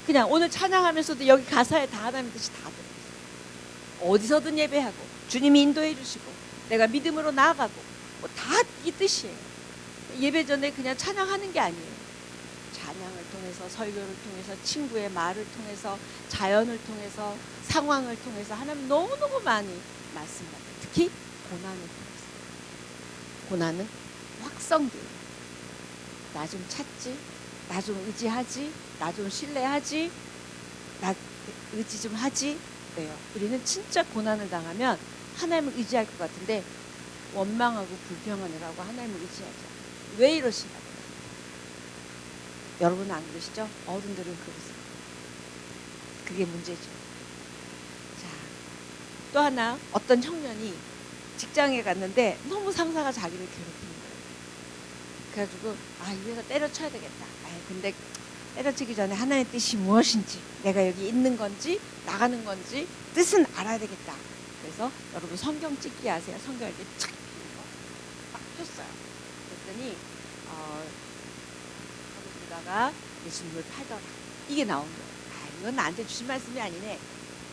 그냥 오늘 찬양하면서도 여기 가사에 다 하나님 뜻이 다 들어있어요. 어디서든 예배하고 주님이 인도해 주시고 내가 믿음으로 나아가고 뭐 다 이 뜻이에요. 예배 전에 그냥 찬양하는 게 아니에요. 찬양을 통해서, 설교를 통해서, 친구의 말을 통해서, 자연을 통해서, 상황을 통해서 하나님 너무너무 많이 말씀받아요. 특히 고난을 통해서. 고난은 확성돼요. 나 좀 찾지, 나 좀 의지하지, 나 좀 신뢰하지, 나 의지 좀 하지. 왜요? 우리는 진짜 고난을 당하면 하나님을 의지할 것 같은데 원망하고 불평하느라고 하나님을 의지하지 않아요. 왜 이러시나 봐요. 여러분은 안 그러시죠? 어른들은 그러세요. 그게 문제죠. 자, 또 하나, 어떤 청년이 직장에 갔는데 너무 상사가 자기를 괴롭히는 거예요. 그래가지고 이 회사 때려쳐야 되겠다. 근데 때려치기 전에 하나님의 뜻이 무엇인지, 내가 여기 있는 건지 나가는 건지 뜻은 알아야 되겠다. 그래서 여러분 성경 찍기 아세요? 성경 이렇게 착 막 폈어요. 그랬더니 거기다가 예수님을 팔더라. 이게 나온 거예요. 이건 나한테 주신 말씀이 아니네.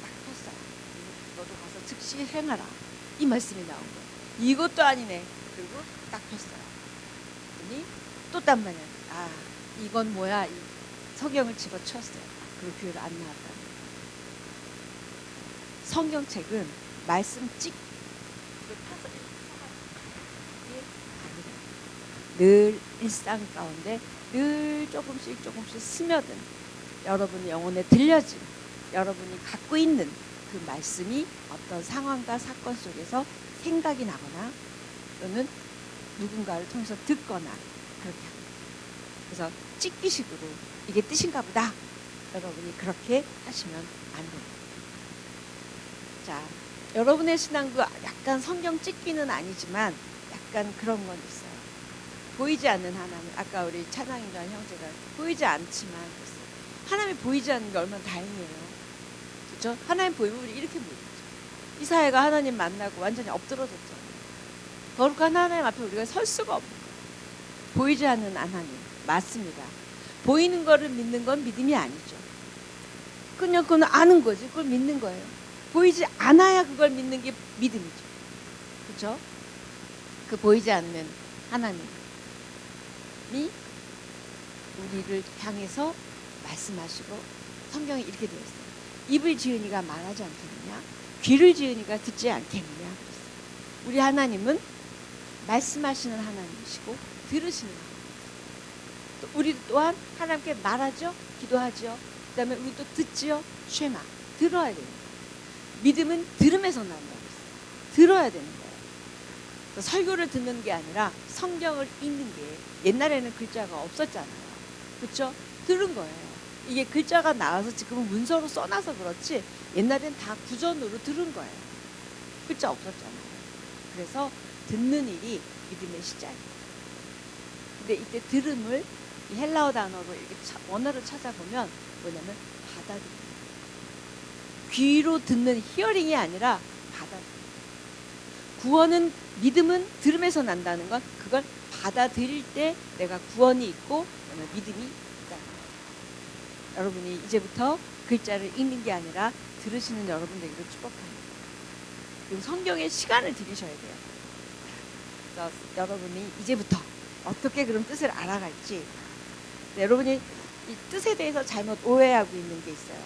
딱 폈어요. 너도 가서 즉시 행하라. 이 말씀이 나온 거예요. 이것도 아니네. 그리고 딱 폈어요. 그랬더니 또 딴 말이야. 이건 뭐야? 이 성경을 집어치웠어요. 그리고 교회를 안 나왔다. 성경책은 말씀 찍 늘 일상 가운데 늘 조금씩 스며든 여러분의 영혼에 들려진 여러분이 갖고 있는 그 말씀이 어떤 상황과 사건 속에서 생각이 나거나 또는 누군가를 통해서 듣거나 그렇게 합니다. 그래서 찍기식으로 이게 뜻인가 보다. 여러분이 그렇게 하시면 안 됩니다. 자, 여러분의 신앙도 약간 성경 찍기는 아니지만 약간 그런 건 있어요. 보이지 않는 하나님, 아까 우리 찬양인전 형제가 보이지 않지만 그랬어요. 하나님이 보이지 않는 게 얼마나 다행이에요. 그렇죠? 하나님 보이면 우리 이렇게 보이죠. 이 사회가 하나님 만나고 완전히 엎드러졌잖아요. 거룩한 하나님 앞에 우리가 설 수가 없는 거예요. 보이지 않는 하나님 맞습니다. 보이는 거를 믿는 건 믿음이 아니죠. 그냥 그건 아는 거지. 그걸 믿는 거예요. 보이지 않아야 그걸 믿는 게 믿음이죠. 그렇죠? 그 보이지 않는 하나님이 우리를 향해서 말씀하시고 성경에 이렇게 되어 있어요. 입을 지으니가 말하지 않겠느냐, 귀를 지으니가 듣지 않겠느냐 그랬어요. 우리 하나님은 말씀하시는 하나님이시고 들으시는 하나님. 또 우리 또한 하나님께 말하죠, 기도하죠. 그다음에 우리 또 듣지요, 쉐마 들어야 됩니다. 믿음은 들음에서 난다고 했어요. 들어야 되는 거예요. 설교를 듣는 게 아니라 성경을 읽는 게 옛날에는 글자가 없었잖아요. 그렇죠? 들은 거예요. 이게 글자가 나와서 지금은 문서로 써놔서 그렇지 옛날엔 다 구전으로 들은 거예요. 글자 없었잖아요. 그래서 듣는 일이 믿음의 시작이에요. 근데 이때 들음을 이 헬라어 단어로 이렇게 원어를 찾아보면 뭐냐면 받아들이는. 귀로 듣는 히어링이 아니라 받아들이는. 구원은 믿음은 들음에서 난다는 건 그걸 받아들일 때 내가 구원이 있고 그다음에 믿음이 있다는 거예요. 여러분이 이제부터 글자를 읽는 게 아니라 들으시는 여러분 되기를 축복합니다. 그리고 성경에 시간을 들이셔야 돼요. 그래서 여러분이 이제부터 어떻게 그런 뜻을 알아갈지 여러분이 이 뜻에 대해서 잘못 오해하고 있는 게 있어요.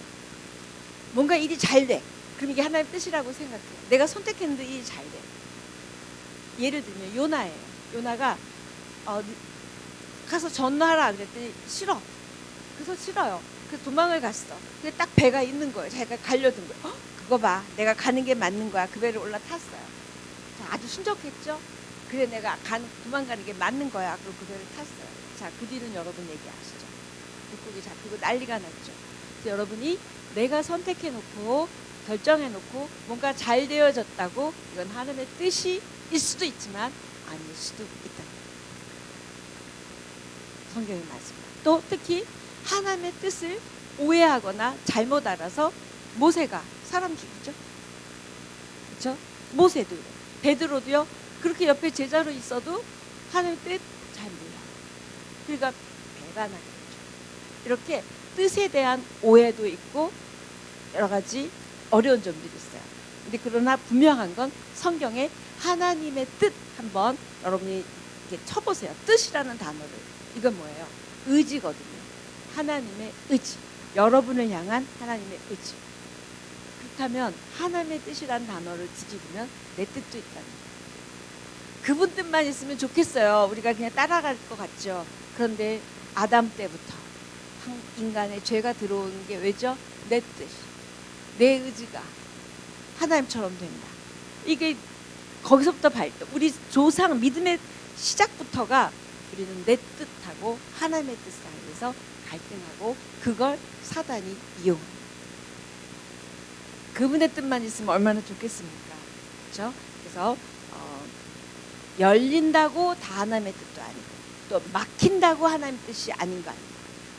뭔가 일이 잘 돼. 그럼 이게 하나님의 뜻이라고 생각해요. 내가 선택했는데 일이 잘 돼. 예를 들면 요나예요. 요나가 가서 전화하라 그랬더니 싫어. 그래서 싫어요. 그래서 도망을 갔어. 근데 딱 배가 있는 거예요. 자기가 가려든 거예요. 그거 봐. 내가 가는 게 맞는 거야. 그 배를 올라탔어요. 자, 아주 순적했죠. 그래 내가 도망가는 게 맞는 거야. 그리고 그 배를 탔어요. 자, 그 뒤는 여러분 얘기 아시죠? 물고기 잡히고 난리가 났죠. 그래서 여러분이 내가 선택해놓고 결정해놓고 뭔가 잘 되어졌다고 이건 하나님의 뜻이 일 수도 있지만 아닐 수도 있다. 성경의 말씀입니다. 또 특히 하나님의 뜻을 오해하거나 잘못 알아서 모세가 사람 죽이죠. 그렇죠? 모세도 그래요. 베드로도요. 그렇게 옆에 제자로 있어도 하나님의 뜻 잘 몰라요. 그러니까 배가 나겠죠. 이렇게 뜻에 대한 오해도 있고 여러 가지 어려운 점들이 있어요. 근데 그러나 분명한 건 성경에 하나님의 뜻 한번 여러분이 이렇게 쳐보세요. 뜻이라는 단어를. 이건 뭐예요? 의지거든요. 하나님의 의지. 여러분을 향한 하나님의 의지. 그렇다면 하나님의 뜻이라는 단어를 뒤집으면 내 뜻도 있다는 거예요. 그분 뜻만 있으면 좋겠어요. 우리가 그냥 따라갈 것 같죠. 그런데 아담 때부터 인간의 죄가 들어오는 게 왜죠? 내 뜻, 내 의지가 하나님처럼 된다. 이게 거기서부터 발동. 우리 조상 믿음의 시작부터가 우리는 내 뜻하고 하나님의 뜻 사이에서 갈등하고 그걸 사단이 이용합니다. 그분의 뜻만 있으면 얼마나 좋겠습니까? 그렇죠? 그래서 열린다고 다 하나님의 뜻도 아니고 또 막힌다고 하나님의 뜻이 아닌 거 아니에요.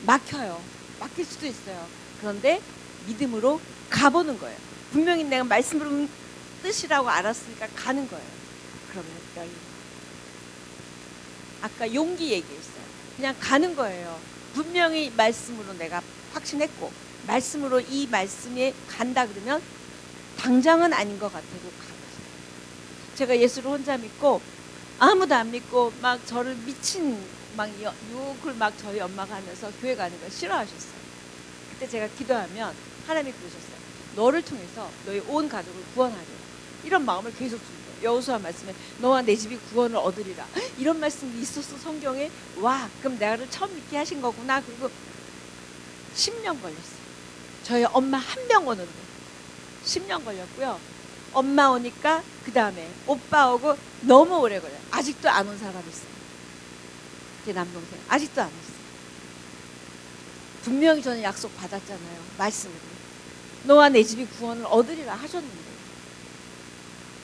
막혀요. 막힐 수도 있어요. 그런데 믿음으로 가보는 거예요. 분명히 내가 말씀으로 뜻이라고 알았으니까 가는 거예요. 그러면 열린 거예요. 아까 용기 얘기했어요. 그냥 가는 거예요. 분명히 말씀으로 내가 확신했고 말씀으로 이 말씀에 간다 그러면 당장은 아닌 것 같아도 가요. 제가 예수를 혼자 믿고 아무도 안 믿고 막 저를 미친 막 욕을 막 저희 엄마가 하면서 교회 가는 걸 싫어하셨어요. 그때 제가 기도하면 하나님이 그러셨어요. 너를 통해서 너희 온 가족을 구원하려. 이런 마음을 계속 주는 거예요. 여호수아 말씀에 너와 내 집이 구원을 얻으리라. 이런 말씀이 있었어 성경에. 와 그럼 나를 처음 믿게 하신 거구나. 그리고 10년 걸렸어요. 저희 엄마 한 명 오는데 10년 걸렸고요. 엄마 오니까 그 다음에 오빠 오고 너무 오래 걸려요. 아직도 안 온 사람 있어요. 제 남동생 아직도 안 했어요. 분명히 저는 약속 받았잖아요. 말씀으로. 너와 내 집이 구원을 얻으리라 하셨는데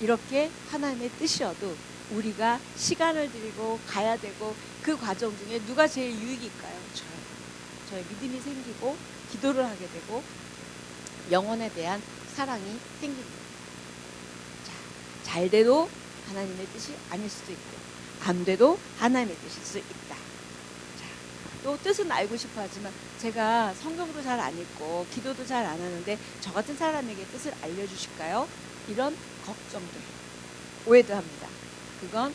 이렇게 하나님의 뜻이어도 우리가 시간을 들이고 가야 되고 그 과정 중에 누가 제일 유익일까요? 저요. 저의 믿음이 생기고 기도를 하게 되고 영혼에 대한 사랑이 생깁니다. 자, 잘 돼도 하나님의 뜻이 아닐 수도 있고 안 돼도 하나님의 뜻일 수 있다. 자, 또 뜻은 알고 싶어 하지만 제가 성경도 잘 안 읽고 기도도 잘 안 하는데 저 같은 사람에게 뜻을 알려주실까요? 이런 걱정들, 오해도 합니다. 그건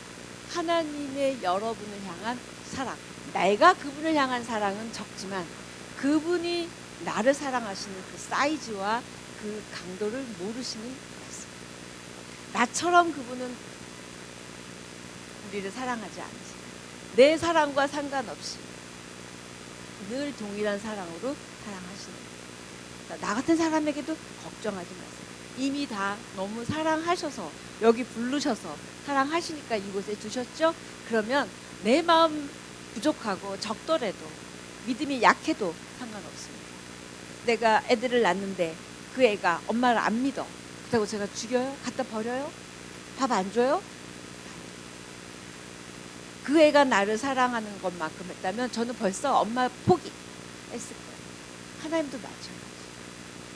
하나님의 여러분을 향한 사랑. 내가 그분을 향한 사랑은 적지만 그분이 나를 사랑하시는 그 사이즈와 그 강도를 모르시는 말씀. 나처럼 그분은 우리를 사랑하지 않으세요. 내 사랑과 상관없이 늘 동일한 사랑으로 사랑하시는 거예요. 나 같은 사람에게도 걱정하지 마세요. 이미 다 너무 사랑하셔서 여기 부르셔서 사랑하시니까 이곳에 두셨죠? 그러면 내 마음 부족하고 적더라도 믿음이 약해도 상관없습니다. 내가 애들을 낳는데 그 애가 엄마를 안 믿어. 그렇다고 제가 죽여요? 갖다 버려요? 밥 안 줘요? 그 애가 나를 사랑하는 것만큼 했다면 저는 벌써 엄마 포기했을 거예요. 하나님도 마찬가지.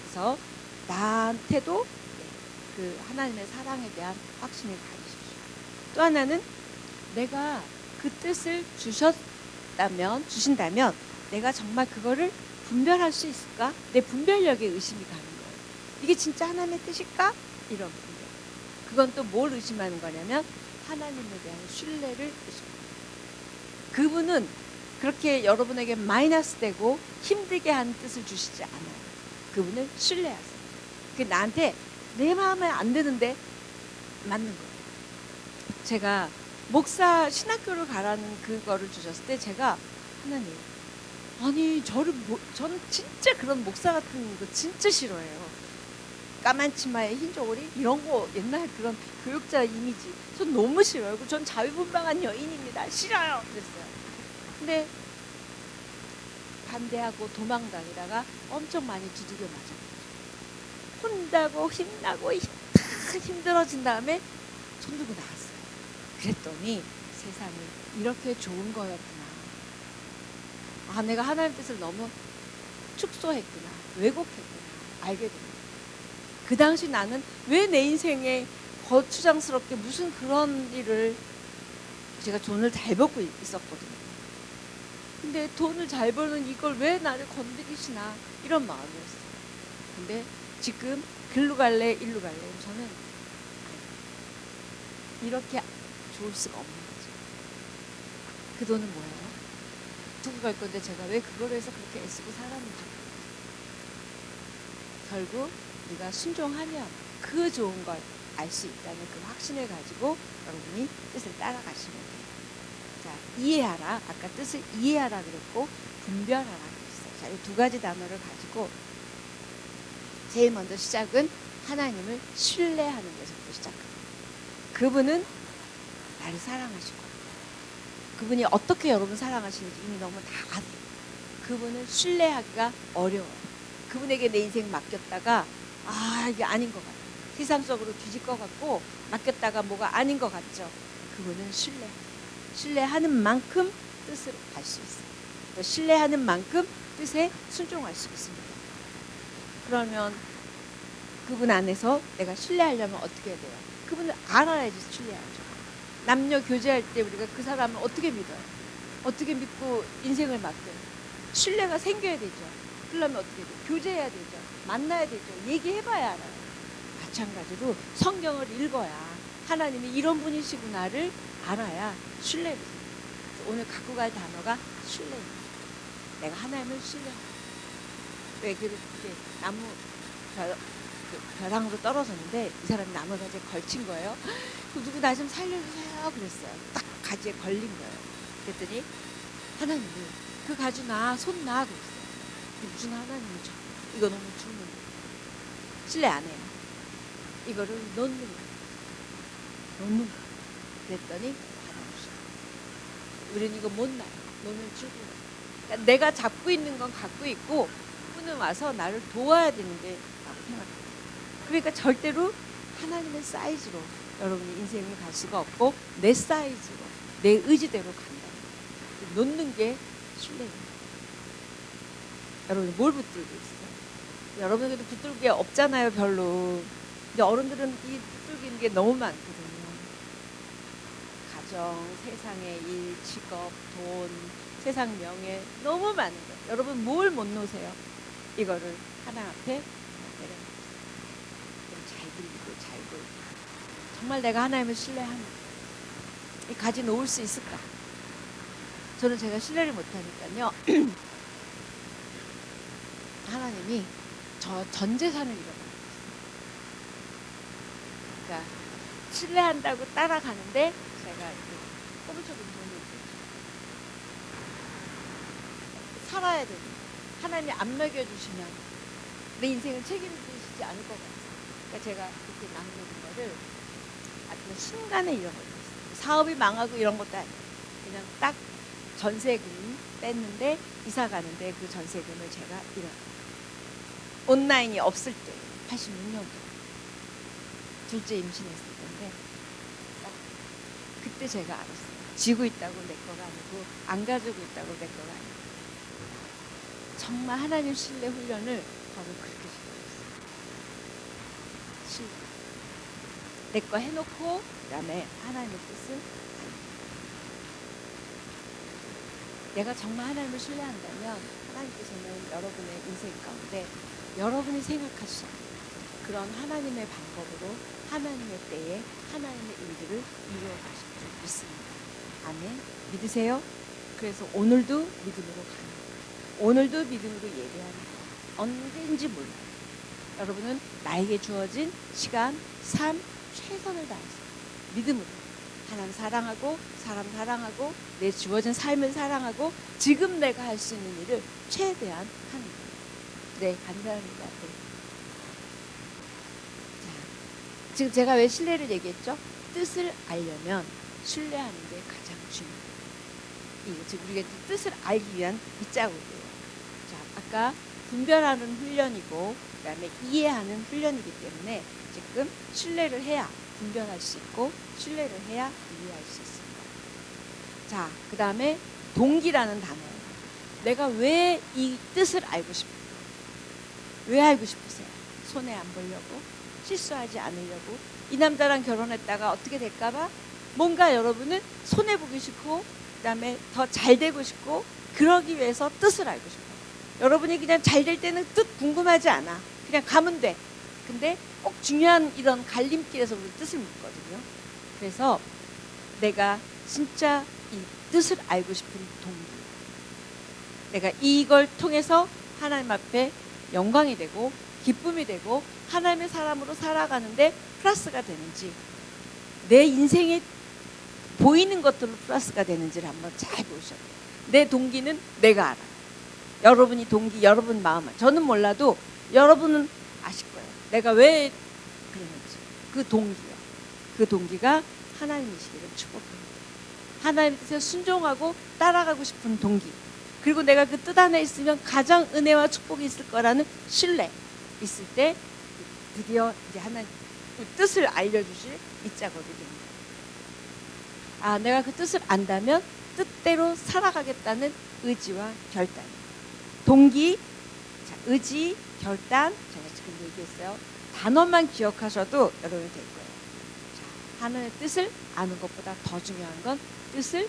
그래서 나한테도 그 하나님의 사랑에 대한 확신을 가지십시오. 또 하나는 내가 그 뜻을 주신다면 내가 정말 그거를 분별할 수 있을까? 내 분별력에 의심이 가는 거예요. 이게 진짜 하나님의 뜻일까? 이런 분별. 그건 또 뭘 의심하는 거냐면 하나님에 대한 신뢰를 의심합니다. 그분은 그렇게 여러분에게 마이너스 되고 힘들게 하는 뜻을 주시지 않아요. 그분을 신뢰하세요. 그 나한테 내 마음에 안 드는데 맞는 거예요. 제가 목사 신학교를 가라는 그거를 주셨을 때 제가 하나님 아니 저는 진짜 그런 목사 같은 거 진짜 싫어해요. 까만 치마에 흰 저고리 이런 거 옛날 그런 교육자 이미지 전 너무 싫어요. 전 자유분방한 여인입니다. 싫어요. 그랬어요. 근데 반대하고 도망다니다가 엄청 많이 두들겨 맞았어요. 혼나고 힘나고 다 힘들어진 다음에 손 들고 나왔어요. 그랬더니 세상이 이렇게 좋은 거였구나. 아, 내가 하나님 뜻을 너무 축소했구나. 왜곡했구나. 알게 됩니다. 그 당시 나는 왜 내 인생에 거추장스럽게 무슨 그런 일을 제가 돈을 잘 벌고 있었거든요. 근데 돈을 잘 버는 이걸 왜 나를 건드리시나 이런 마음이었어요. 근데 지금 글로 갈래 일로 갈래 저는 이렇게 좋을 수가 없는 거죠. 그 돈은 뭐예요? 두고 갈 건데 제가 왜 그거로 해서 그렇게 애쓰고 살았는지. 결국 우리가 순종하면 그 좋은 걸 알 수 있다는 그 확신을 가지고 여러분이 뜻을 따라가시면 돼요. 자, 이해하라. 아까 뜻을 이해하라 그랬고 분별하라 그랬어요. 자, 이 두 가지 단어를 가지고 제일 먼저 시작은 하나님을 신뢰하는 데서부터 시작합니다. 그분은 나를 사랑하시고 그분이 어떻게 여러분 사랑하시는지 이미 너무 다 아세요. 그분을 신뢰하기가 어려워요. 그분에게 내 인생 맡겼다가 이게 아닌 것 같아요. 세상 속으로 뒤질 것 같고 맡겼다가 뭐가 아닌 것 같죠. 그분은 신뢰하는 만큼 뜻을 알 수 있어요. 또 신뢰하는 만큼 뜻에 순종할 수 있습니다. 그러면 그분 안에서 내가 신뢰하려면 어떻게 해야 돼요? 그분을 알아야지 신뢰하죠. 남녀 교제할 때 우리가 그 사람을 어떻게 믿어요? 어떻게 믿고 인생을 맡겨요? 신뢰가 생겨야 되죠. 그러려면 어떻게 돼요? 교제해야 되죠. 만나야 되죠. 얘기해봐야 알아요. 마찬가지로 성경을 읽어야 하나님이 이런 분이시구나를 알아야 신뢰를 해요. 오늘 갖고 갈 단어가 신뢰입니다. 내가 하나님을 신뢰합니다. 왜 그렇게 나무 벼랑으로 떨어졌는데 이 사람이 나무 가지에 걸친 거예요. 누구 나 좀 살려주세요 그랬어요. 딱 가지에 걸린 거예요. 그랬더니 하나님이 그 가지 놔, 손 놔 그랬어요. 이게 무슨 하나님이죠? 이거 너무 죽는 거예요. 신뢰 안 해요. 이거를 넣는 거예요. 그랬더니 받아주시고 우리는 이거 못 놔요. 너는 출근해. 그러니까 내가 잡고 있는 건 갖고 있고 그분은 와서 나를 도와야 되는데 라고 생각해요. 그러니까 절대로 하나님의 사이즈로 여러분이 인생을 갈 수가 없고 내 사이즈로 내 의지대로 간다. 놓는 게 신뢰입니다. 여러분이 뭘 붙들고 있어요? 여러분에게도 붙들고 게 없잖아요, 별로. 근데 어른들은 이 붙들고 있는 게 너무 많거든요. 가정, 세상의 일, 직업, 돈, 세상 명예 너무 많은 거예요. 여러분 뭘 못 놓으세요? 이거를 하나님 앞에 내려놓으세요. 그럼 잘 들리고 잘 보이고 정말 내가 하나님을 신뢰하는 가지 놓을 수 있을까? 저는 제가 신뢰를 못하니까요. 하나님이 저 전 재산을 잃어버렸어요. 그러니까 신뢰한다고 따라가는데 제가 이렇게 꼬불쪼불 돈을 살아야 되는 하나님이 안 먹여주시면 내 인생을 책임지시지 않을 것 같아요. 그러니까 제가 이렇게 남겨둔 거를 그냥 순간에 잃어버렸어요. 사업이 망하고 이런 것도 아니에요. 그냥 딱 전세금 뺐는데 이사 가는데 그 전세금을 제가 잃어버렸어요. 온라인이 없을 때 86년도 둘째 임신했을 텐데 그때 제가 알았어요. 지고 있다고 내 거가 아니고 안 가지고 있다고 내 거가 아니고 정말 하나님 신뢰 훈련을 저는 그렇게 시작했어요. 내 거 해놓고 그다음에 하나님의 뜻을 내가 정말 하나님을 신뢰한다면 하나님께서는 여러분의 인생 가운데 여러분이 생각할 수 없는 그런 하나님의 방법으로 하나님의 때에 하나님의 일들을 이루어 가실 줄 믿습니다. 아멘. 믿으세요? 그래서 오늘도 믿음으로 가는 거예요. 오늘도 믿음으로 예배하는 거예요. 언제인지 몰라요. 여러분은 나에게 주어진 시간, 삶, 최선을 다해서 믿음으로 하나님 사랑하고 사람 사랑하고 내 주어진 삶을 사랑하고 지금 내가 할 수 있는 일을 최대한 하는 거예요. 네, 감사합니다. 네. 자, 지금 제가 왜 신뢰를 얘기했죠? 뜻을 알려면 신뢰하는 게 가장 중요해요. 지금 우리가 뜻을 알기 위한 밑자국이에요. 자, 아까 분별하는 훈련이고 그다음에 이해하는 훈련이기 때문에 지금 신뢰를 해야 분별할 수 있고 신뢰를 해야 이해할 수 있습니다. 자, 그 다음에 동기라는 단어예요. 내가 왜 이 뜻을 알고 싶어요? 왜 알고 싶으세요? 손해 안 보려고? 실수하지 않으려고? 이 남자랑 결혼했다가 어떻게 될까봐? 뭔가 여러분은 손해보기 싫고 그 다음에 더 잘 되고 싶고 그러기 위해서 뜻을 알고 싶어요. 여러분이 그냥 잘 될 때는 뜻 궁금하지 않아. 그냥 가면 돼. 근데 꼭 중요한 이런 갈림길에서 우리 뜻을 묻거든요. 그래서 내가 진짜 이 뜻을 알고 싶은 동기, 내가 이걸 통해서 하나님 앞에 영광이 되고 기쁨이 되고 하나님의 사람으로 살아가는데 플러스가 되는지 내 인생에 보이는 것들로 플러스가 되는지를 한번 잘 보셔야 돼요. 내 동기는 내가 알아. 여러분이 동기, 여러분 마음을 저는 몰라도 여러분은 아실 거예요. 내가 왜 그러는지 그 동기요. 그 동기가 하나님이시기를 축복합니다. 하나님 뜻에 순종하고 따라가고 싶은 동기. 그리고 내가 그 뜻 안에 있으면 가장 은혜와 축복이 있을 거라는 신뢰 있을 때 드디어 이제 하나님 그 뜻을 알려주실 밑작업이 됩니다. 아, 내가 그 뜻을 안다면 뜻대로 살아가겠다는 의지와 결단. 동기, 자, 의지, 결단. 제가 지금 얘기했어요. 단어만 기억하셔도 여러분이 될 거예요. 자, 하나님의 뜻을 아는 것보다 더 중요한 건 뜻을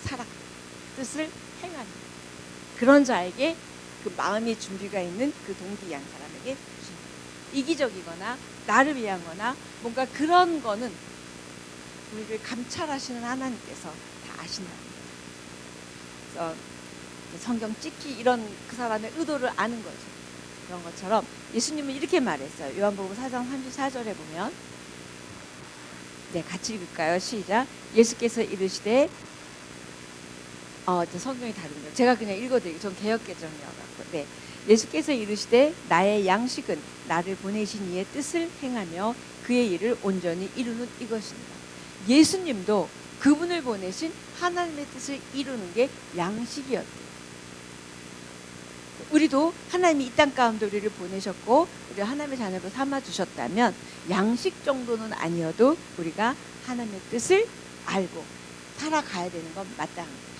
살아가는, 뜻을 행하는 그런 자에게 그 마음의 준비가 있는 그 동기한 사람에게 주십니다. 이기적이거나 나를 위한 거나 뭔가 그런 거는 우리를 감찰하시는 하나님께서 다 아신다는 거예요. 그래서 성경 찍기 이런 그 사람의 의도를 아는 거죠. 그런 것처럼 예수님은 이렇게 말했어요. 요한복음 4장 34절에 보면 네, 같이 읽을까요? 시작. 예수께서 이르시되 성경이 다릅니다. 제가 그냥 읽어드릴게요. 전 개역개정이어갖고. 네. 예수께서 이르시되 나의 양식은 나를 보내신 이의 뜻을 행하며 그의 일을 온전히 이루는 이것입니다. 예수님도 그분을 보내신 하나님의 뜻을 이루는 게 양식이었대요. 우리도 하나님이 이 땅 가운데 우리를 보내셨고 우리 하나님의 자녀로 삼아주셨다면 양식 정도는 아니어도 우리가 하나님의 뜻을 알고 살아가야 되는 건 마땅한 거죠.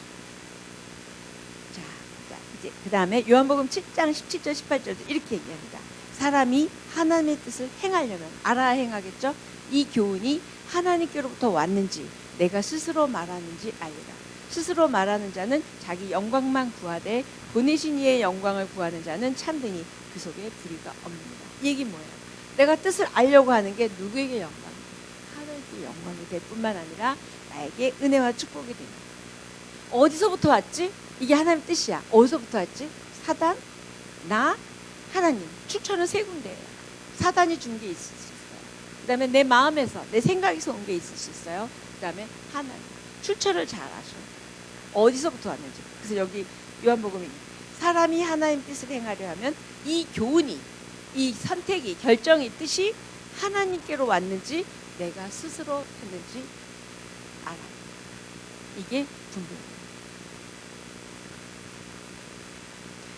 자, 이제 그 다음에 요한복음 7장 17절 18절도 이렇게 얘기합니다. 사람이 하나님의 뜻을 행하려면 알아야 행하겠죠. 이 교훈이 하나님께로부터 왔는지 내가 스스로 말하는지 알리라. 스스로 말하는 자는 자기 영광만 구하되 보내신 이의 영광을 구하는 자는 참되니 그 속에 불의가 없습니다. 이 얘기 뭐예요? 내가 뜻을 알려고 하는 게 누구에게 영광이에요? 하나님께 영광이 될 뿐만 아니라 나에게 은혜와 축복이 됩니다. 어디서부터 왔지? 이게 하나님의 뜻이야. 어디서부터 왔지? 사단, 나, 하나님. 출처는 세 군데예요. 사단이 준 게 있을 수 있어요. 그 다음에 내 마음에서 내 생각에서 온 게 있을 수 있어요. 그 다음에 하나님. 출처를 잘 아셔요. 어디서부터 왔는지. 그래서 여기 요한복음이 사람이 하나님 뜻을 행하려 하면 이 교훈이, 이 선택이, 결정이, 뜻이 하나님께로 왔는지 내가 스스로 했는지 알아요. 이게 분별이에요.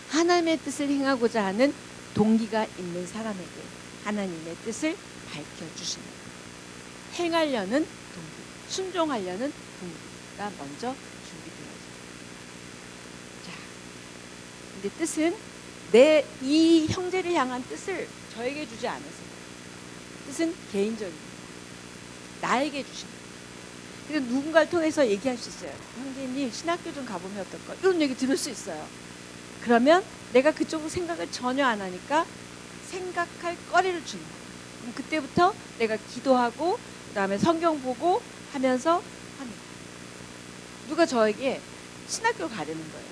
하나님의 뜻을 행하고자 하는 동기가 있는 사람에게 하나님의 뜻을 밝혀주시는 행하려는 동기, 순종하려는 동기가 먼저 준비되어져요. 자, 근데 뜻은 내 이 형제를 향한 뜻을 저에게 주지 않으세요. 뜻은 개인적입니다. 나에게 주신 거예요. 그래서 누군가를 통해서 얘기할 수 있어요. 형제님 신학교 좀 가보면 어떨까? 이런 얘기 들을 수 있어요. 그러면 내가 그쪽으로 생각을 전혀 안 하니까 생각할 거리를 주는 거예요. 그럼 그때부터 내가 기도하고 그다음에 성경 보고 하면서 하는 거예요. 누가 저에게 신학교 가려는 거예요.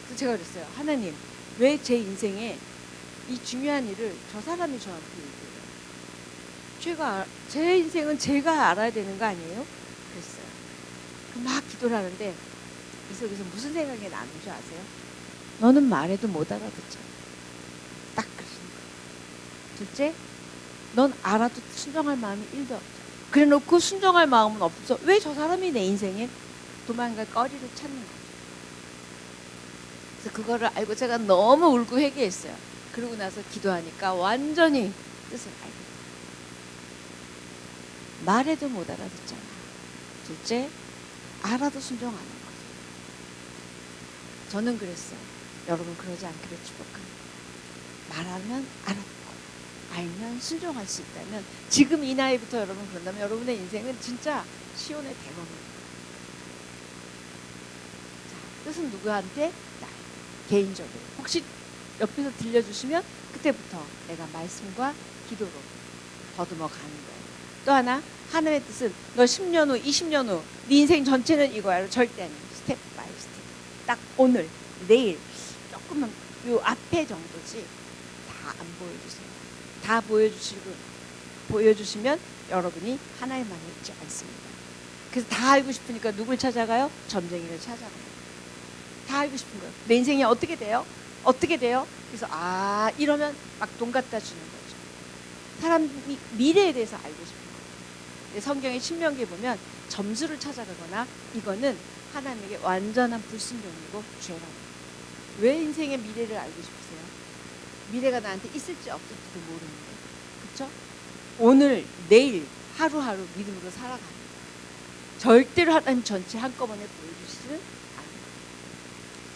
그래서 제가 그랬어요. 하나님, 왜 제 인생에 이 중요한 일을 저 사람이 저한테 얘기해요? 제 인생은 제가 알아야 되는 거 아니에요? 그랬어요. 막 기도를 하는데 이 속에서 무슨 생각이 나는 줄 아세요? 너는 말해도 못 알아듣잖아. 딱 그러시는 거예요. 둘째, 넌 알아도 순종할 마음이 1도 없죠. 그래 놓고 순종할 마음은 없어. 왜 저 사람이 내 인생에 도망갈 거리를 찾는 거죠. 그래서 그거를 알고 제가 너무 울고 회개했어요. 그러고 나서 기도하니까 완전히 뜻을 알게 돼요. 말해도 못 알아듣잖아. 둘째, 알아도 순종 안 하는 거죠. 저는 그랬어요. 여러분 그러지 않기를 축복합니다. 말하면 알아듣고 알면 순종할 수 있다면 지금 이 나이부터 여러분 그런다면 여러분의 인생은 진짜 시온의 대범입니다. 자, 뜻은 누구한테? 나 개인적으로. 혹시 옆에서 들려주시면 그때부터 내가 말씀과 기도로 더듬어 가는 거예요. 또 하나, 하나님의 뜻은 너 10년 후, 20년 후 네 인생 전체는 이거야. 절대 아니에요. 스텝 바이 스텝. 딱 오늘, 내일 조금만 요 앞에 정도지 다 안 보여주세요. 다 보여주시면 여러분이 하나님만을 있지 않습니다. 그래서 다 알고 싶으니까 누굴 찾아가요? 점쟁이를 찾아가요. 다 알고 싶은 거예요. 내 인생이 어떻게 돼요? 어떻게 돼요? 그래서 이러면 막 돈 갖다 주는 거죠. 사람이 미래에 대해서 알고 싶은 거예요. 성경의 신명기에 보면 점수를 찾아가거나 이거는 하나님에게 완전한 불순종이고 죄라고. 왜 인생의 미래를 알고 싶으세요? 미래가 나한테 있을지 없을지도 모르는 거예요. 그렇죠? 오늘, 내일 하루하루 믿음으로 살아가는 거예요. 절대로 하나님 전체 한꺼번에 보여주시지는 않아요.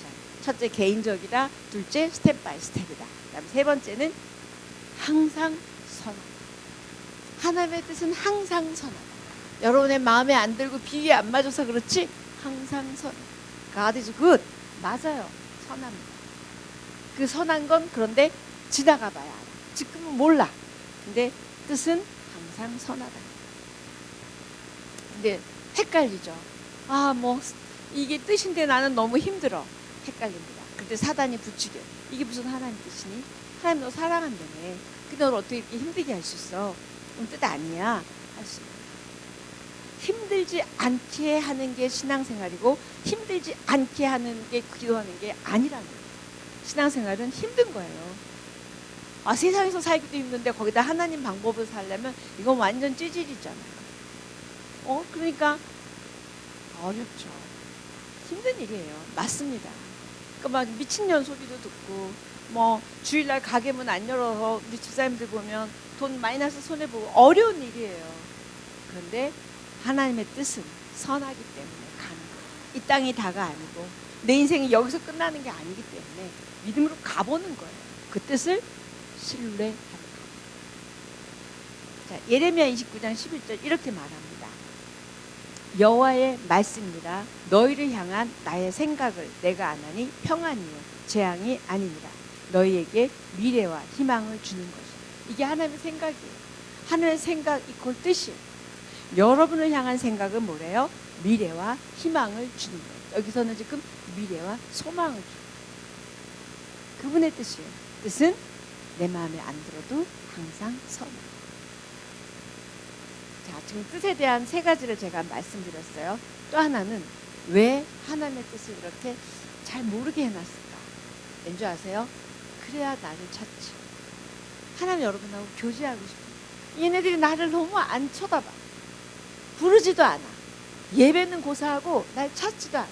자, 첫째 개인적이다. 둘째 스텝 바이 스텝이다. 그다음에 세 번째는 항상 선하다. 하나님의 뜻은 항상 선하다. 여러분의 마음에 안 들고 비위에 안 맞아서 그렇지 항상 선하다. God is good. 맞아요. 선합니다. 그 선한 건 그런데 지나가 봐야 알아. 지금은 몰라. 근데 뜻은 항상 선하다. 근데 헷갈리죠. 이게 뜻인데 나는 너무 힘들어. 헷갈립니다. 근데 사단이 부추겨. 이게 무슨 하나님 뜻이니? 하나님 너 사랑한다며. 근데 널 어떻게 이렇게 힘들게 할 수 있어? 그럼 뜻 아니야. 할 수 있어요. 힘들지 않게 하는 게 신앙생활이고 힘들지 않게 하는 게 기도하는 게 아니라는 거예요. 신앙생활은 힘든 거예요. 세상에서 살기도 힘든데 거기다 하나님 방법을 살려면 이건 완전 찌질이잖아요. 그러니까 어렵죠. 힘든 일이에요. 맞습니다. 그 막 미친년 소리도 듣고 뭐 주일날 가게 문 안 열어서 우리 집사님들 보면 돈 마이너스 손해 보고 어려운 일이에요. 그런데 하나님의 뜻은 선하기 때문에 가는 거예요. 이 땅이 다가 아니고 내 인생이 여기서 끝나는 게 아니기 때문에 믿음으로 가보는 거예요. 그 뜻을 신뢰하는 거. 자, 예레미야 29장 11절 이렇게 말합니다. 여호와의 말씀이라 너희를 향한 나의 생각을 내가 아나니 평안이요 재앙이 아니니라. 너희에게 미래와 희망을 주는 것이요. 이게 하나님의 생각이에요. 하나님의 생각 이퀄 뜻이에요. 여러분을 향한 생각은 뭐래요? 미래와 희망을 주는 거예요. 여기서는 지금 미래와 소망을 주는 거예요. 그분의 뜻이에요. 뜻은 내 마음에 안 들어도 항상 선해. 자, 지금 뜻에 대한 세 가지를 제가 말씀드렸어요. 또 하나는 왜 하나님의 뜻을 이렇게 잘 모르게 해놨을까? 왠지 아세요? 그래야 나를 찾지. 하나님 여러분하고 교제하고 싶어요. 얘네들이 나를 너무 안 쳐다봐. 부르지도 않아. 예배는 고사하고 날 찾지도 않아.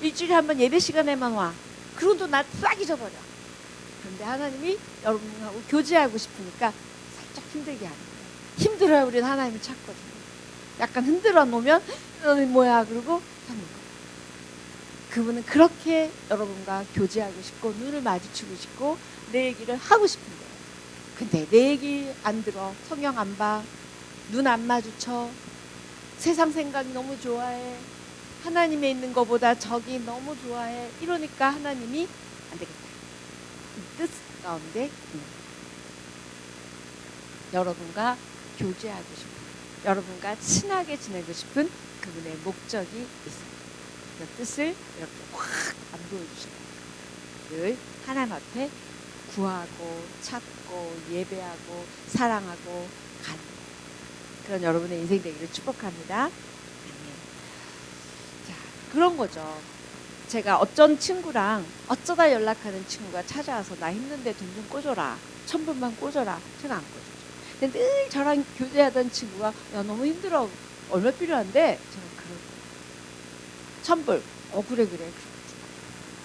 일주일에 한 번 예배 시간에만 와. 그런도 날 싹 잊어버려. 그런데 하나님이 여러분하고 교제하고 싶으니까 살짝 힘들게 하는 거예요. 힘들어야 우리는 하나님을 찾거든요. 약간 흔들어 놓으면 너는 뭐야 그러고 하는 거예요. 그분은 그렇게 여러분과 교제하고 싶고 눈을 마주치고 싶고 내 얘기를 하고 싶은 거예요. 근데 내 얘기 안 들어. 성경 안 봐. 눈 안 마주쳐. 세상 생각이 너무 좋아해. 하나님에 있는 것보다 저기 너무 좋아해. 이러니까 하나님이 안 되겠다. 이 뜻 가운데 여러분과 교제하고 싶은, 여러분과 친하게 지내고 싶은 그분의 목적이 있습니다. 그 뜻을 이렇게 확 안 보여주시는 거예요. 늘 하나님 앞에 구하고 찾고 예배하고 사랑하고 가는 그런 여러분의 인생 되기를 축복합니다. 자, 그런 거죠. 제가 어떤 친구랑 어쩌다 연락하는 친구가 찾아와서 나 힘든데 돈 좀 꿔줘라. 1,000불만 꿔줘라. 제가 안 꿔주죠. 근데 늘 저랑 교제하던 친구가 야 너무 힘들어. 얼마 필요한데? 제가 그래. 1,000불. 그래.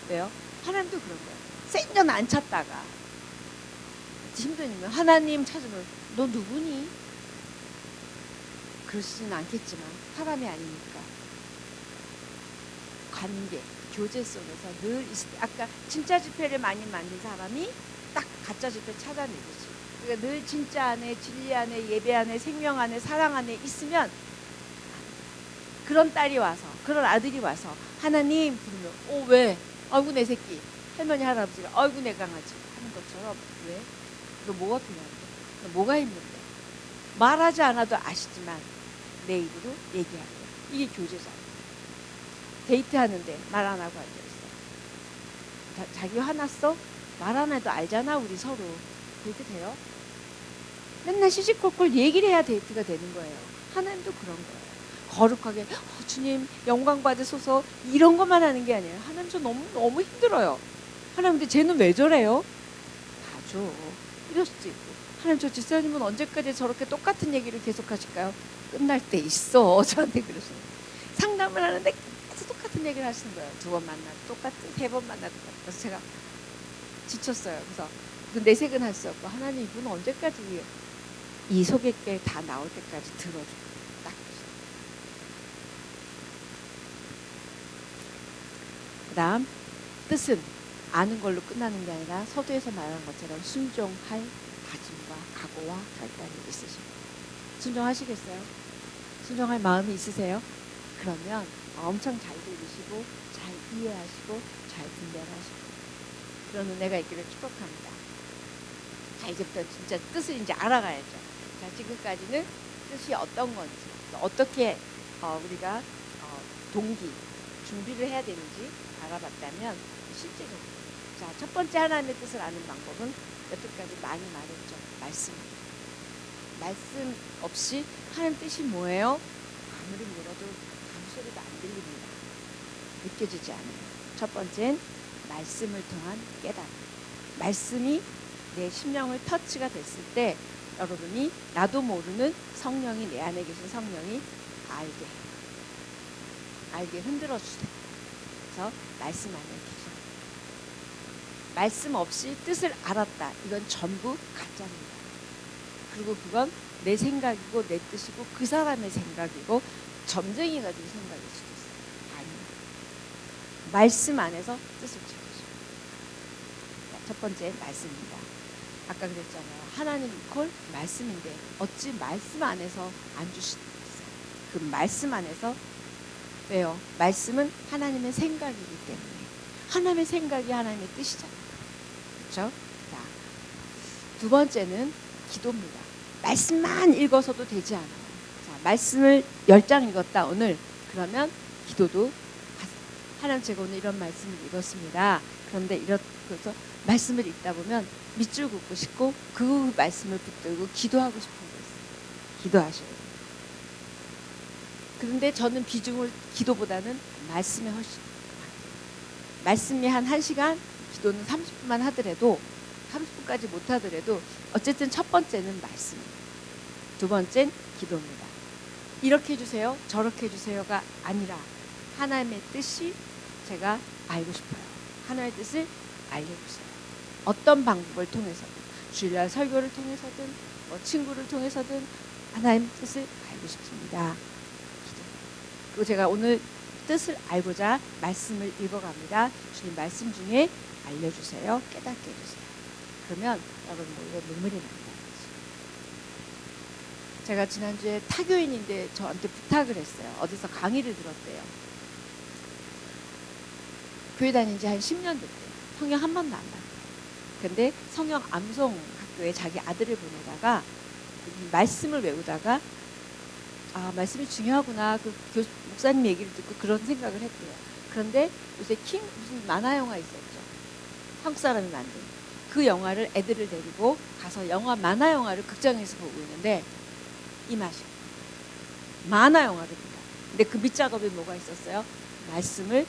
왜요? 하나님도 그런 거예요. 생전 안 찾다가 힘드니까 하나님 찾으면 너 누구니? 그러시진 않겠지만 사람이 아니니까 관계, 교제 속에서 늘 아까 진짜 지폐를 많이 만든 사람이 딱 가짜 지폐 찾아내듯이 그러니까 늘 진짜 안에 진리 안에 예배 안에 생명 안에 사랑 안에 있으면 그런 딸이 와서 그런 아들이 와서 하나님 부르면 왜? 아이고 내 새끼 할머니 할아버지가 아이고 내 강아지 하는 것처럼 왜? 너 뭐가 필요한데? 너 뭐가 힘든데? 말하지 않아도 아시지만 내 입으로 얘기하고 이게 교제잖아요. 데이트하는데 말 안 하고 앉아있어. 자기 화났어? 말 안 해도 알잖아 우리 서로. 그렇게 돼요? 맨날 시시콜콜 얘기를 해야 데이트가 되는 거예요. 하나님도 그런 거예요. 거룩하게 주님 영광 받으소서 이런 것만 하는 게 아니에요. 하나님 저 너무 힘들어요. 하나님 근데 쟤는 왜 저래요? 봐줘. 이럴 수도 있고 하나님 저 집사님은 언제까지 저렇게 똑같은 얘기를 계속 하실까요? 끝날 때 있어. 저한테 그러시는 상담을 하는데 계속 똑같은 얘기를 하시는 거예요. 2번 만나도 똑같은 3번 만나도 똑같은. 그래서 제가 지쳤어요. 그래서 내색은 할 수 없고 하나님 이분은 언제까지 이 소개길 다 나올 때까지 들어줘. 딱 그 다음 뜻은 아는 걸로 끝나는 게 아니라 서두에서 말하는 것처럼 순종할 다짐과 각오와 결단이 있으십니다. 순종하시겠어요? 순종할 마음이 있으세요? 그러면 엄청 잘 들으시고 잘 이해하시고 잘 분별하시고 그런 은혜가 있기를 축복합니다. 자 이제부터 진짜 뜻을 이제 알아가야죠. 자 지금까지는 뜻이 어떤 건지 어떻게 우리가 동기 준비를 해야 되는지 알아봤다면 실제적으로 자 첫 번째 하나님의 뜻을 아는 방법은 여태까지 많이 말했죠. 말씀입니다. 말씀 없이 하나님 뜻이 뭐예요? 아무리 물어도 아무 소리도 안 들립니다. 느껴지지 않아요. 첫 번째는 말씀을 통한 깨달음. 말씀이 내 심령을 터치가 됐을 때 여러분이 나도 모르는 성령이 내 안에 계신 성령이 알게 해요. 알게 흔들어 주세요. 그래서 말씀 안에 계셔. 말씀 없이 뜻을 알았다. 이건 전부 가짜입니다. 그리고 그건 내 생각이고 내 뜻이고 그 사람의 생각이고 점쟁이 가지고 생각일 수도 있어요. 아니요. 말씀 안에서 뜻을 지키시오. 첫 번째 말씀입니다. 아까 그랬잖아요. 하나님 이퀄 말씀인데 어찌 말씀 안에서 안 주시겠어요? 그 말씀 안에서 왜요? 말씀은 하나님의 생각이기 때문에 하나님의 생각이 하나님의 뜻이잖아요. 그렇죠? 자, 두 번째는 기도입니다. 말씀만 읽어서도 되지 않아요. 자, 말씀을 10장 읽었다 오늘. 그러면 기도도 하세요. 하나님 제가 오늘 이런 말씀을 읽었습니다. 그런데 그래서 말씀을 읽다 보면 밑줄 긋고 싶고 그 말씀을 붙들고 기도하고 싶은 거 있어요. 기도하셔야 돼요. 그런데 저는 비중을 기도보다는 말씀에 훨씬 말씀이 한 1시간, 기도는 30분만 하더라도 30분까지 못 하더라도 어쨌든 첫 번째는 말씀입니다. 두 번째는 기도입니다. 이렇게 해주세요, 저렇게 해주세요가 아니라 하나님의 뜻이 제가 알고 싶어요. 하나님의 뜻을 알려주세요. 어떤 방법을 통해서든 주일날 설교를 통해서든 뭐 친구를 통해서든 하나님의 뜻을 알고 싶습니다. 기도. 그리고 제가 오늘 뜻을 알고자 말씀을 읽어갑니다. 주님 말씀 중에 알려주세요. 깨닫게 해주세요. 그러면 여러분 머리에 눈물이 납니다. 제가 지난주에 타교인인데 저한테 부탁을 했어요. 어디서 강의를 들었대요. 교회 다닌 지 한 10년 됐대요. 성경 한 번도 안 봤대요. 근데 성경 암송 학교에 자기 아들을 보내다가 말씀을 외우다가 아, 말씀이 중요하구나. 그 목사님 얘기를 듣고 그런 생각을 했대요. 그런데 요새 무슨 만화 영화 있었죠. 한국 사람이 만든 그 영화를 애들을 데리고 가서 만화 영화를 극장에서 보고 있는데 이 맛이 만화 영화입니다. 근데 그 밑작업에 뭐가 있었어요? 말씀을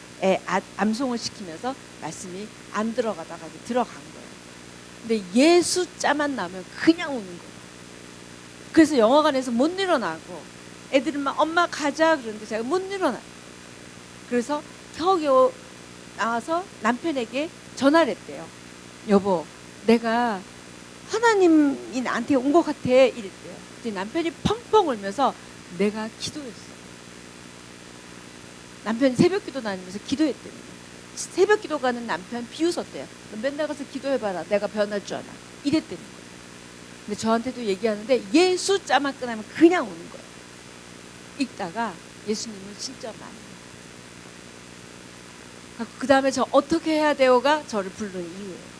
암송을 시키면서 말씀이 안 들어가다가 들어간 거예요. 근데 예수자만 나오면 그냥 우는 거예요. 그래서 영화관에서 못 일어나고 애들은 막 엄마 가자 그러는데 제가 못 일어나요. 그래서 겨우겨우 나와서 남편에게 전화를 했대요. 여보, 내가 하나님이 나한테 온 것 같아 이랬대요. 근데 남편이 펑펑 울면서 내가 기도했어. 남편이 새벽기도 다니면서 기도했대요. 새벽기도 가는 남편 비웃었대요. 너 맨날 가서 기도해봐라. 내가 변할 줄 알아. 이랬다는 거예요. 근데 저한테도 얘기하는데 예수자만 끝나면 그냥 우는 거예요. 읽다가 예수님을 진짜 많이 그 다음에 저 어떻게 해야 돼요가 저를 부르는 이유예요.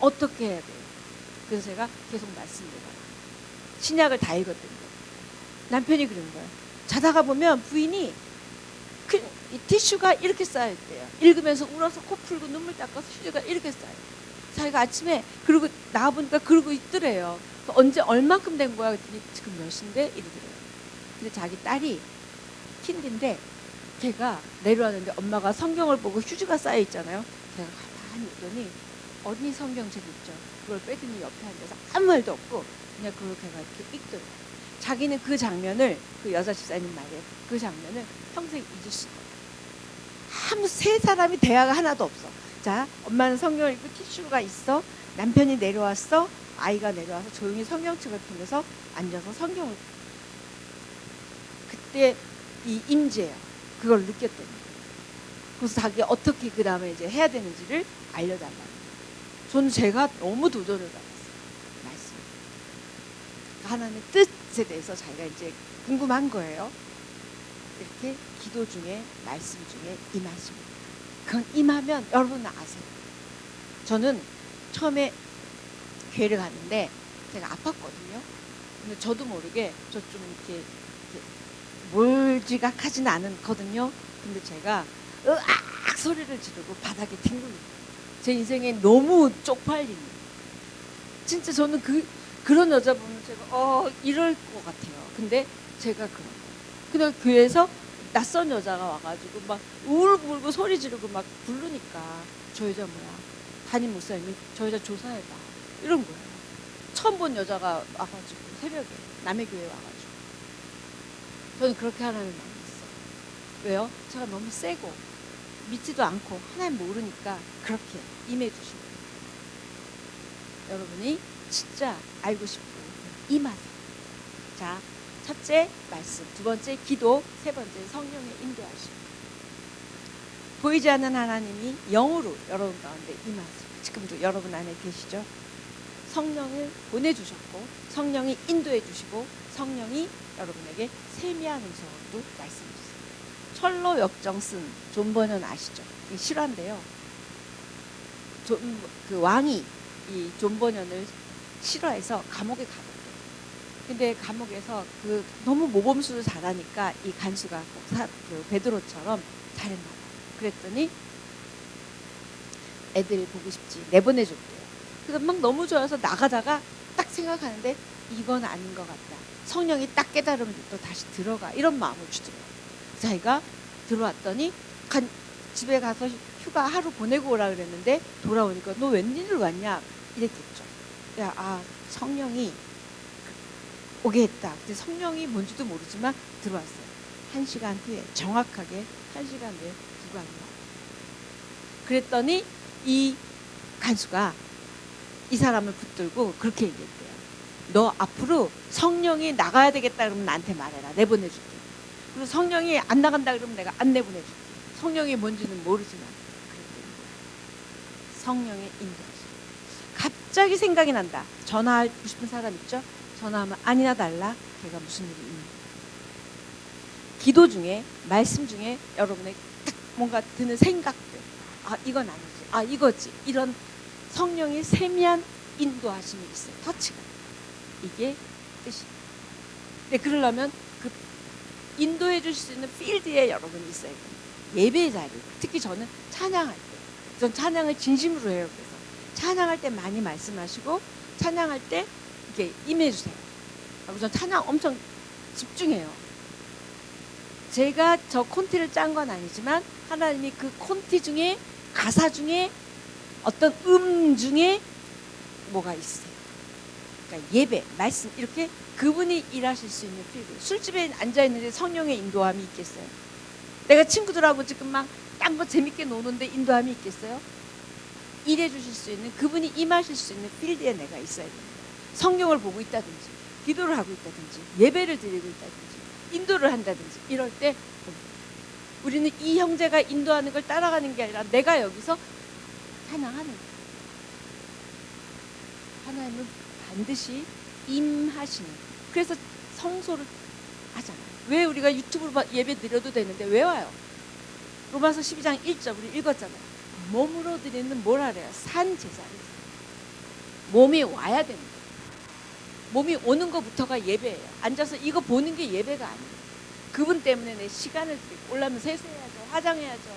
어떻게 해야 돼요? 그래서 제가 계속 말씀드려요. 신약을 다 읽었던 거예요. 남편이 그런 거예요. 자다가 보면 부인이 이 티슈가 이렇게 쌓여있대요. 읽으면서 울어서 코 풀고 눈물 닦아서 티슈가 이렇게 쌓여요. 자기가 아침에 그러고 나와보니까 그러고 있더래요. 언제 얼만큼 된 거야? 그랬더니 지금 몇인데? 이러더래요. 근데 자기 딸이 킨디인데 걔가 내려왔는데 엄마가 성경을 보고 휴지가 쌓여 있잖아요. 제가 가만히 있더니 언니 성경책 있죠. 그걸 빼더니 옆에 앉아서 아무 말도 없고 그냥 그걸 걔가 이렇게 읽더래요. 자기는 그 장면을 그 여자 집사님 말이에요. 그 장면을 평생 잊을 수가 없어요. 세 사람이 대화가 하나도 없어. 자, 엄마는 성경을 읽고 티슈가 있어. 남편이 내려왔어. 아이가 내려와서 조용히 성경책을 펴면서 앉아서 성경을 그때 이 임재예요. 그걸 느꼈다는 거예요. 그래서 자기 어떻게 그 다음에 이제 해야 되는지를 알려달라는 거예요. 저는 제가 너무 도전을 받았어요. 말씀. 하나님의 뜻에 대해서 자기가 이제 궁금한 거예요. 이렇게 기도 중에 말씀 중에 임하십니다. 그건 임하면 여러분 아세요. 저는 처음에 교회를 갔는데 제가 아팠거든요. 근데 저도 모르게 저 좀 이렇게 몰지각하지는 않거든요. 근데 제가 으악 소리를 지르고 바닥에 뒹굴고 제 인생에 너무 쪽팔리는 진짜 저는 그런 여자 보면 제가 이럴 것 같아요. 근데 제가 그런 거예요. 근데 교회에서 낯선 여자가 와가지고 막 울고 소리 지르고 막 부르니까 저 여자 뭐야 담임 목사님이 저 여자 조사해봐 이런 거예요. 처음 본 여자가 와가지고 새벽에 남의 교회 와가지고 저는 그렇게 하나님을 만났어요. 왜요? 제가 너무 세고 믿지도 않고 하나님 모르니까 그렇게 임해 주시고, 여러분이 진짜 알고 싶고 임하세요. 자, 첫째 말씀, 두 번째 기도, 세 번째 성령의 인도하심. 보이지 않는 하나님이 영으로 여러분 가운데 임하세요. 지금도 여러분 안에 계시죠? 성령을 보내주셨고 성령이 인도해 주시고 성령이 여러분에게 세미한 음성으로도 말씀해 주세요. 철로 역정 쓴 존 버년 아시죠? 이게 실화인데요. 그 왕이 이 존 버년을 싫어해서 감옥에 가거든요. 근데 감옥에서 그 너무 모범수를 잘하니까 이 간수가 그 베드로처럼 잘했나 봐요. 그랬더니 애들 보고 싶지 내보내줬대요. 그래서 막 너무 좋아서 나가다가 딱 생각하는데 이건 아닌 것 같다. 성령이 딱 깨달으면 또 다시 들어가, 이런 마음을 주더라고요. 자기가 들어왔더니 집에 가서 휴가 하루 보내고 오라 그랬는데 돌아오니까 너 웬일로 왔냐 이랬겠죠. 성령이 오게 했다. 근데 성령이 뭔지도 모르지만 들어왔어요. 1시간 후에, 정확하게 1시간 후에 누가 왔냐. 그랬더니 이 간수가 이 사람을 붙들고 그렇게 얘기했대요. 너 앞으로 성령이 나가야 되겠다 그러면 나한테 말해라. 내보내줄게. 그리고 성령이 안 나간다 그러면 내가 안 내보내줄게. 성령이 뭔지는 모르지만. 성령의 인도하심. 갑자기 생각이 난다. 전화하고 싶은 사람 있죠? 전화하면 아니나 달라 걔가 무슨 일이 있는. 기도 중에, 말씀 중에 여러분의 딱 뭔가 드는 생각들, 이건 아니지, 이거지, 이런 성령의 세미한 인도하심이 있어요. 터치가. 이게 뜻이에요. 근데 그러려면 그 인도해 주실 수 있는 필드에 여러분이 있어야 돼요. 예배 자리. 특히 저는 찬양할 때, 전 찬양을 진심으로 해요. 그래서 찬양할 때 많이 말씀하시고 찬양할 때 이렇게 임해 주세요. 그리고 전 찬양 엄청 집중해요. 제가 저 콘티를 짠 건 아니지만 하나님이 그 콘티 중에, 가사 중에, 어떤 중에 뭐가 있어요. 그러니까 예배, 말씀, 이렇게 그분이 일하실 수 있는 필드. 술집에 앉아있는데 성령의 인도함이 있겠어요? 내가 친구들하고 지금 막 딴 거 재밌게 노는데 인도함이 있겠어요? 일해 주실 수 있는, 그분이 임하실 수 있는 필드에 내가 있어야 됩니다. 성경을 보고 있다든지, 기도를 하고 있다든지, 예배를 드리고 있다든지, 인도를 한다든지, 이럴 때 우리는 이 형제가 인도하는 걸 따라가는 게 아니라 내가 여기서 찬양하는 거예요. 하나님은 반드시 임하시는 거예요. 그래서 성소를 하잖아요. 왜 우리가 유튜브로 예배 드려도 되는데 왜 와요? 로마서 12장 1절 우리 읽었잖아요. 몸으로 드리는 뭘 하래요? 산 제사를. 몸이 와야 됩니다. 몸이 오는 것부터가 예배예요. 앉아서 이거 보는 게 예배가 아니에요. 그분 때문에 내 시간을 드리고, 올라면 세수해야죠. 화장해야죠.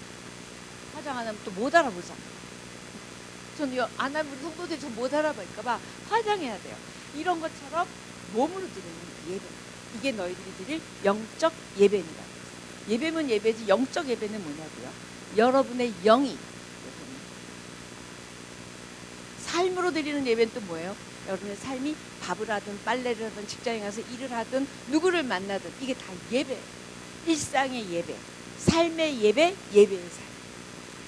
화장 안 하면 또 못 알아보잖아요. 저는 안 하면 우리 성도들이 저 못 알아볼까 봐 화장해야 돼요. 이런 것처럼 몸으로 드리는 예배. 이게 너희들이 드릴 영적 예배입니다. 예배면 예배지 영적 예배는 뭐냐고요? 여러분의 영이 삶으로 드리는 예배는 또 뭐예요? 여러분의 삶이 밥을 하든 빨래를 하든 직장에 가서 일을 하든 누구를 만나든 이게 다 예배. 일상의 예배, 삶의 예배, 예배의 삶.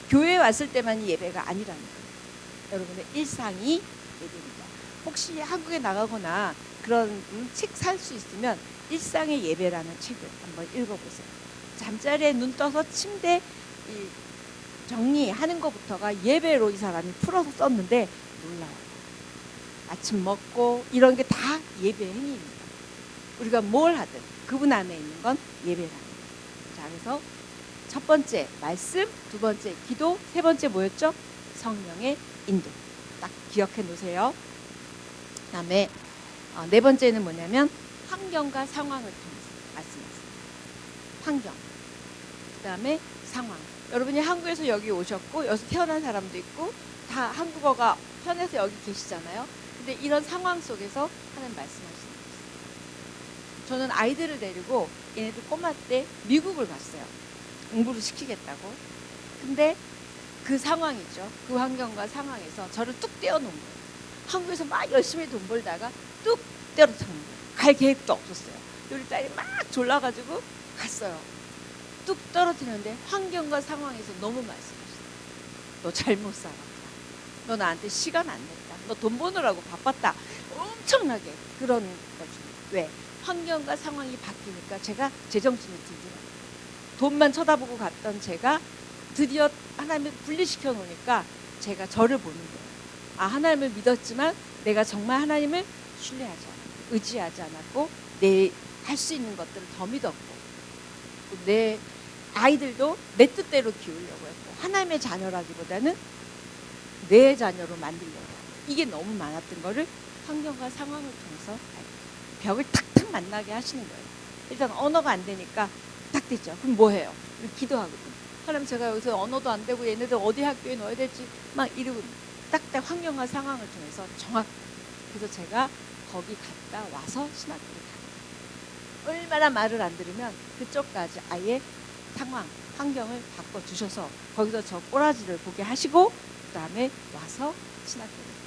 교회에 왔을 때만이 예배가 아니라는 거예요. 여러분의 일상이 예배입니다. 혹시 한국에 나가거나 그런 책 살 수 있으면 일상의 예배라는 책을 한번 읽어보세요. 잠자리에 눈 떠서 침대 정리하는 것부터가 예배로 이 사람이 풀어서 썼는데 놀라워요. 아침 먹고 이런 게 다 예배 행위입니다. 우리가 뭘 하든 그분 안에 있는 건 예배라는 거예요. 자, 그래서 첫 번째 말씀, 두 번째 기도, 세 번째 뭐였죠? 성령의 인도. 딱 기억해 놓으세요. 그다음에 네 번째는 뭐냐면 환경과 상황을 통해서 말씀하세요. 환경. 그다음에 상황. 여러분이 한국에서 여기 오셨고 여기서 태어난 사람도 있고 다 한국어가 편해서 여기 계시잖아요. 근데 이런 상황 속에서 하는 말씀하시는 거예요. 저는 아이들을 데리고 얘네들 꼬마 때 미국을 갔어요. 공부를 시키겠다고. 근데 그 상황이죠. 그 환경과 상황에서 저를 뚝 떼어놓은 거예요. 한국에서 막 열심히 돈 벌다가 뚝 떼어놓은 거예요. 갈 계획도 없었어요. 우리 딸이 막 졸라가지고 갔어요. 뚝 떨어뜨리는데 환경과 상황에서 너무 말씀하시다. 너 잘못 살았다. 너 나한테 시간 안 냈다. 너 돈 버느라고 바빴다. 엄청나게 그런 거죠. 왜? 환경과 상황이 바뀌니까 제가 제정신이 들더라고요. 돈만 쳐다보고 갔던 제가 드디어 하나님을 분리시켜 놓으니까 제가 저를 보는 거예요. 아, 하나님을 믿었지만 내가 정말 하나님을 신뢰하지 않았고 의지하지 않았고 내 할 수 있는 것들을 더 믿었고 내 아이들도 내 뜻대로 키우려고 했고 하나님의 자녀라기보다는 내 자녀로 만들려고 이게 너무 많았던 거를 환경과 상황을 통해서 벽을 탁탁 만나게 하시는 거예요. 일단 언어가 안 되니까 딱 됐죠. 그럼 뭐 해요? 기도하거든요. 하나님 제가 여기서 언어도 안 되고 얘네들 어디 학교에 넣어야 될지 막 이러고 딱딱 환경과 상황을 통해서 정확히 그래서 제가 거기 갔다 와서 신학교를 가요. 얼마나 말을 안 들으면 그쪽까지 아예 상황, 환경을 바꿔주셔서 거기서 저 꼬라지를 보게 하시고 그 다음에 와서 신학교를 가요.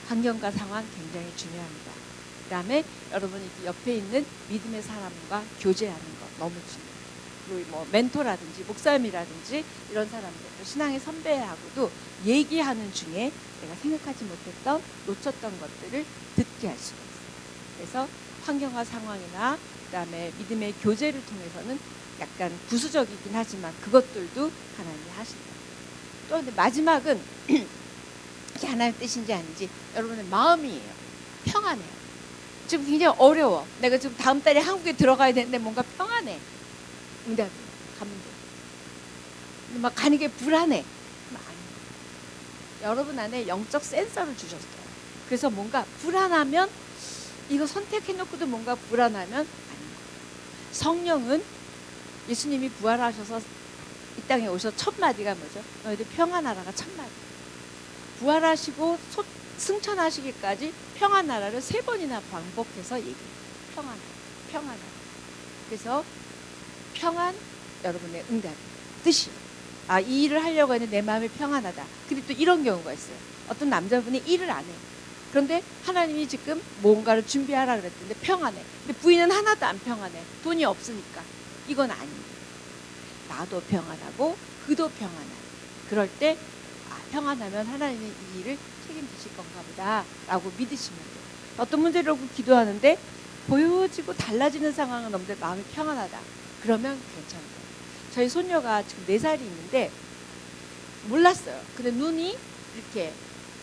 환경과 상황 굉장히 중요합니다. 그 다음에 여러분이 옆에 있는 믿음의 사람과 교제하는 것 너무 중요해요. 그리고 뭐 멘토라든지 목사님이라든지 이런 사람들 또 신앙의 선배하고도 얘기하는 중에 내가 생각하지 못했던 놓쳤던 것들을 듣게 할 수가 있어요. 그래서 환경과 상황이나 그다음에 믿음의 교제를 통해서는 약간 부수적이긴 하지만 그것들도 하나님이 하신다. 또 근데 마지막은 이게 하나님의 뜻인지 아닌지 여러분의 마음이에요. 평안해요. 지금 굉장히 어려워. 내가 지금 다음 달에 한국에 들어가야 되는데 뭔가 평안해. 응답이 가면 돼. 근데 막 가는 게 불안해. 그럼 아니에요. 여러분 안에 영적 센서를 주셨어요. 그래서 뭔가 불안하면 이거 선택해놓고도 뭔가 불안하면 아닌 거예요. 성령은 예수님이 부활하셔서 이 땅에 오셔서 첫 마디가 뭐죠? 너희들 평안하라가 첫 마디. 부활하시고 승천하시기까지 평안하라를 3번이나 반복해서 얘기해요. 평안하라, 평안하라. 그래서 평안 여러분의 응답 뜻이 아, 이 일을 하려고 했는데 내 마음이 평안하다. 근데 또 이런 경우가 있어요. 어떤 남자분이 일을 안 해요. 그런데 하나님이 지금 뭔가를 준비하라 그랬는데 평안해. 근데 부인은 하나도 안 평안해. 돈이 없으니까. 이건 아닙니다. 나도 평안하고 그도 평안해. 그럴 때 아, 평안하면 하나님이 이 일을 책임지실 건가 보다 라고 믿으시면 돼요. 어떤 문제를 놓고 기도하는데 보여지고 달라지는 상황은 없는데 마음이 평안하다. 그러면 괜찮아요. 저희 손녀가 지금 4살이 있는데 몰랐어요. 근데 눈이 이렇게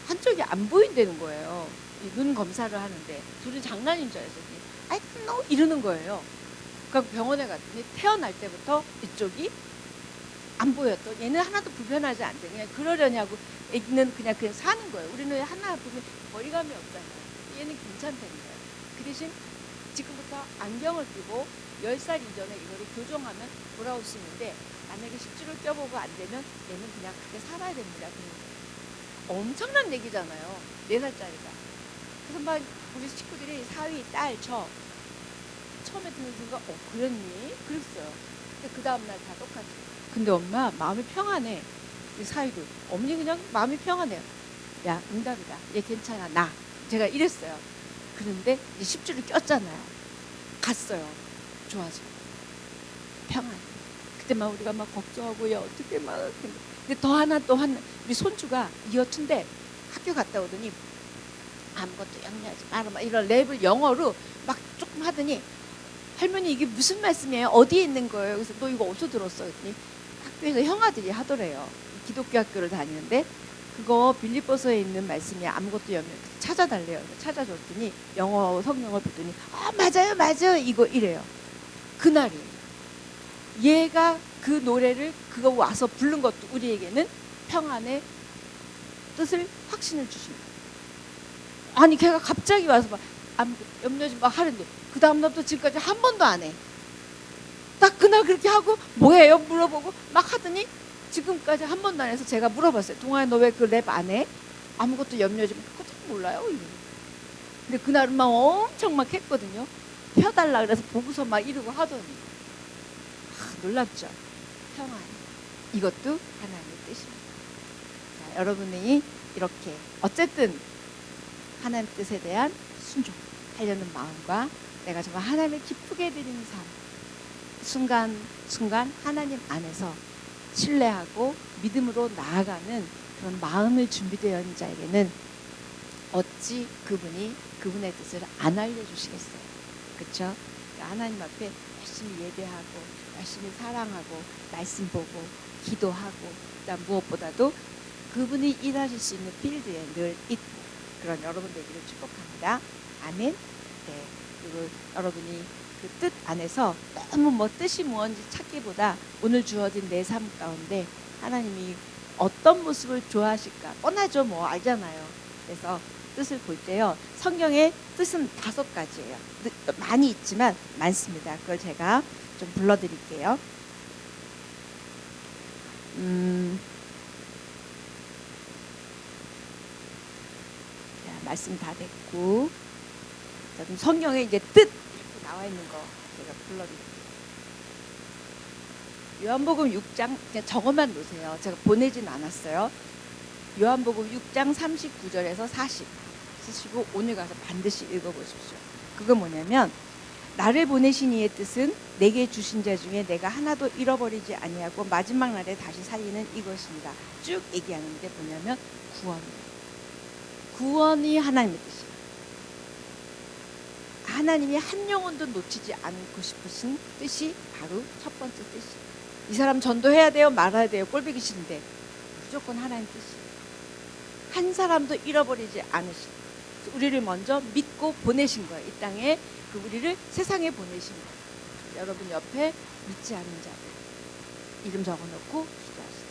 한쪽이 안 보인다는 거예요. 눈 검사를 하는데 둘이 장난인 줄 알았더니 I don't know 이러는 거예요. 그러니까 병원에 갔더니 태어날 때부터 이쪽이 안 보였던 얘는 하나도 불편하지 않대. 그냥 그러려냐고 애기는 그냥 사는 거예요. 우리는 하나 보면 거리감이 없잖아요. 얘는 괜찮다는 거예요. 그 대신 지금부터 안경을 끼고 10살 이전에 이거를 교정하면 돌아올 수 있는데 만약에 10주를 껴보고 안 되면 얘는 그냥 그렇게 살아야 됩니다. 엄청난 얘기잖아요. 4살짜리가. 그래서 막 우리 친구들이 사위, 딸, 저 처음에 듣는 순간 그랬니? 그랬어요. 근데 그 다음날 다 똑같이. 근데 엄마 마음이 평안해. 우리 사위도 어머니 그냥 마음이 평안해요. 야 응답이다. 얘 괜찮아. 나. 제가 이랬어요. 그런데 이제 10주를 꼈잖아요. 갔어요. 좋아져. 평안. 그때만 우리가 막 걱정하고 야 어떻게 막 근데 더 하나 또 우리 손주가 이어투인데 학교 갔다 오더니 아무것도 염려하지 마라 막 이런 랩을 영어로 막 조금 하더니 할머니 이게 무슨 말씀이에요? 어디에 있는 거예요? 그래서 너 이거 어디서 들었어? 그랬더니 학교에서 형아들이 하더래요. 기독교 학교를 다니는데 그거 빌립보서에 있는 말씀이 아무것도 염려 찾아달래요. 찾아줬더니 영어 성경을 보더니 아 맞아요 이거 이래요. 그날이에요. 얘가 그 노래를 그거 와서 부른 것도 우리에게는 평안의 뜻을 확신을 주십니다. 아니 걔가 갑자기 와서 막 염려지 막 하는데 그 다음 날부터 지금까지 한 번도 안 해. 딱 그날 그렇게 하고 뭐해요? 물어보고 막 하더니 지금까지 한 번도 안 해서 제가 물어봤어요. 동아야 너 왜 그 랩 안 해? 아무것도 염려지 그것도 몰라요. 근데 그날은 막 엄청 막 했거든요. 펴달라 그래서 보고서 막 이러고 하더니 놀랍죠. 평안. 이것도 하나님의 뜻입니다. 자, 여러분이 이렇게 어쨌든 하나님 뜻에 대한 순종하려는 마음과 내가 정말 하나님을 기쁘게 드리는 삶 순간순간 하나님 안에서 신뢰하고 믿음으로 나아가는 그런 마음을 준비되어 있는 자에게는 어찌 그분이 그분의 뜻을 안 알려주시겠어요. 그렇죠? 하나님 앞에 열심히 예배하고 열심히 사랑하고 말씀 보고 기도하고 그다음 무엇보다도 그분이 일하실 수 있는 필드에 늘 있고 그런 여러분 되기를 축복합니다. 아멘. 네. 그리고 여러분이 그 뜻 안에서 너무 뭐 뜻이 무엇인지 찾기보다 오늘 주어진 내 삶 가운데 하나님이 어떤 모습을 좋아하실까 뻔하죠. 뭐 알잖아요. 그래서 뜻을 볼 때요. 성경의 뜻은 5가지예요. 많이 있지만 많습니다. 그걸 제가 좀 불러드릴게요. 자, 말씀 다 됐고 자, 그럼 성경에 이제 뜻 이렇게 나와 있는 거 제가 불러드릴게요. 요한복음 6장 그냥 저것만 놓으세요. 제가 보내진 않았어요. 요한복음 6장 39절에서 40 쓰시고 오늘 가서 반드시 읽어보십시오. 그건 뭐냐면 나를 보내신 이의 뜻은 내게 주신 자 중에 내가 하나도 잃어버리지 아니하고 마지막 날에 다시 살리는 이것입니다. 쭉 얘기하는데 뭐냐면 구원이 하나님의 뜻이에요. 하나님이 한 영혼도 놓치지 않고 싶으신 뜻이 바로 첫 번째 뜻이에요. 이 사람 전도해야 돼요? 말아야 돼요? 꼴보기 싫은데 무조건 하나님 뜻이에요. 한 사람도 잃어버리지 않으신 우리를 먼저 믿고 보내신 거예요. 이 땅에 우리를 세상에 보내신 거예요. 여러분 옆에 믿지 않는 자들 이름 적어놓고 기도하시는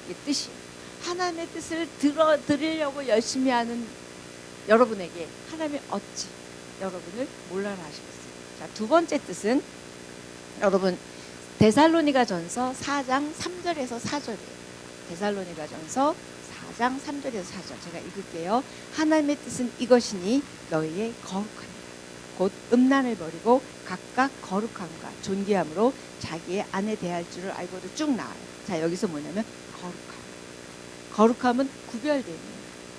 이게 뜻이에요. 하나님의 뜻을 들으려고 열심히 하는 여러분에게 하나님이 어찌 여러분을 몰라라 하시겠어요. 자, 두 번째 뜻은 여러분 데살로니가전서 4장 3절에서 4절이에요. 데살로니가전서 4장 3절에서 4절 제가 읽을게요. 하나님의 뜻은 이것이니 너희의 거룩함이라. 곧 음란을 버리고 각각 거룩함과 존귀함으로 자기의 아내 대할 줄을 알고도 쭉 나와요. 자, 여기서 뭐냐면 거룩함은 구별되는